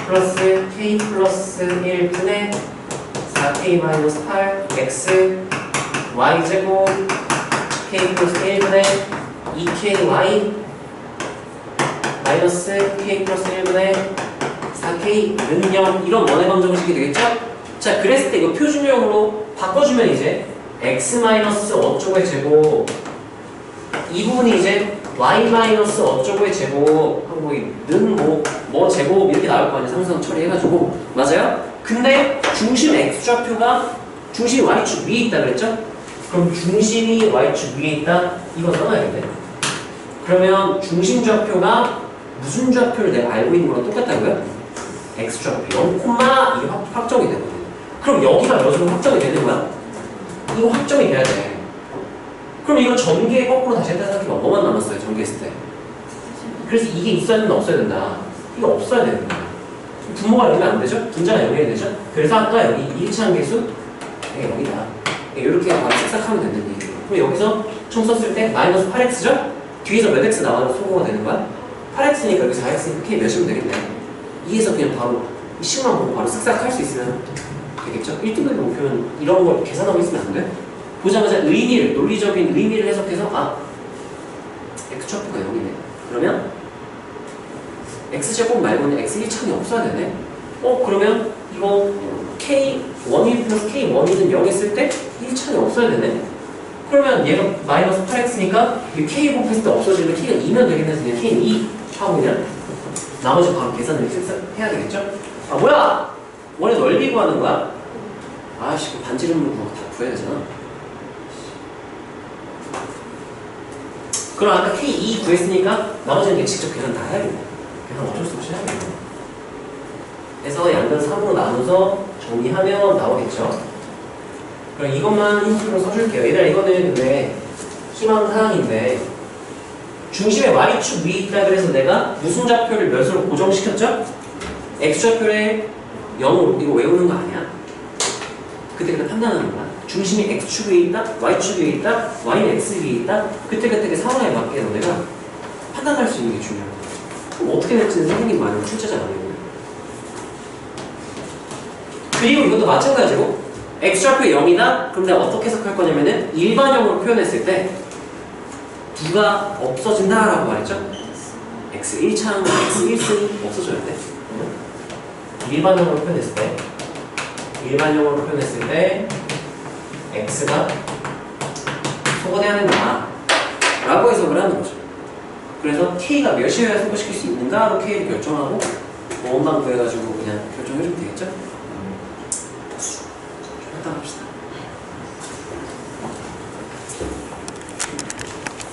플러스 k 플러스 1분의 4k 마이너스 8 x y제곱 k 플러스 1분의 2ky 마이너스 k 플러스 1분의 4k는 0 이런 원의 방정식이 되겠죠? 자, 그랬을 때 이거 표준형으로 바꿔주면 이제 x 마이너스 어쩌고의 제곱 이 부분이 이제 y 마이너스 어쩌고의 제곱 하고 는 뭐 제곱 이렇게 나올 거 아니야. 상수항 처리해가지고 맞아요? 근데 중심 x좌표가 중심이 y축 위에 있다 그랬죠? 그럼 중심이 y축 위에 있다 이거 써놔야겠네. 그러면 중심 좌표가 무슨 좌표를 내가 알고 있는 거랑 똑같다고요? x좌표 0, 이게 확정이 되거든요. 그럼 여기가 몇으로 확정이 되는 거야? 이거 확정이 돼야 돼. 그럼 이거 전개 거꾸로 다시 했다 생각해봐. 뭐만 남았어요? 전개했을 때. 그래서 이게 있어야 된다 없어야 된다. 이거 없어야 되는 거야. 분모가 여기면 안 되죠? 분자가 연결이 되죠? 그래서 아까 여기 1차 함계수 여기다. 이렇게 바로 싹싹하면 되는 얘기예요. 그럼 여기서 총 썼을 때 마이너스 8x죠? 뒤에서 몇 x 나와서 소거가 되는 거야? 8x니까 여기 4x니까 k 몇이면 되겠네. 2에서 그냥 바로 이 식만 보고 바로 싹싹 할 수 있으면 되겠죠? 1등급의 목표는 이런 걸 계산하고 있으면 안 돼? 보자마자 의미를, 논리적인 의미를 해석해서 x좌표가 0이네. 그러면 x제곱 말고는 x 1창이 없어야 되네. 그러면 이거 k1이 플러스 k1이는 0 했을 때 1창이 없어야 되네. 그러면 얘가 마이너스 8x니까 k 곱했을 때 없어지면 k가 2면 되겠네. 그냥 k는 2 하고 그냥 나머지 바로 계산을 해야 되겠죠? 뭐야! 원의 넓이 구하는 거야? 아씨, 반지름 구하고 다 구해야 되잖아. 그럼 아까 K2 구했으니까 나머지는 직접 계산 다 해야겠네. 계산 어쩔 수 없이 해야겠네. 그래서 양변 3으로 나눠서 정리하면 나오겠죠. 그럼 이것만 힌트로 써줄게요. 얘들아 이거는 근데 희망사항인데 중심에 y축 위에 있다 그래서 내가 무슨 좌표를 몇으로 고정시켰죠? x좌표를 0으로 이거 외우는 거 아니야. 그때 판단하는 거야. 중심이 x축 위에 있다, y축 위에 있다, y는 x 위에 있다. 그때 그 상황에 맞게 너네가 판단할 수 있는 게 중요해. 그럼 어떻게 될지는 선생님 말고 출제자 아니고. 그리고 이것도 마찬가지고 x좌표 0이다? 그럼 내가 어떻게 해석할 거냐면은 일반형으로 표현했을 때 두가 없어진다 라고 말했죠? x 1창, x 1승이 없어져야 돼. 일반형으로 표현했을 때 x가 소거돼야 된다 라고 해석을 하는 거죠. 그래서 k가 몇이어야 소거시킬 수 있는가로 k를 결정하고 원만 구해가지고 그냥 결정해주면 되겠죠? 일단 합시다.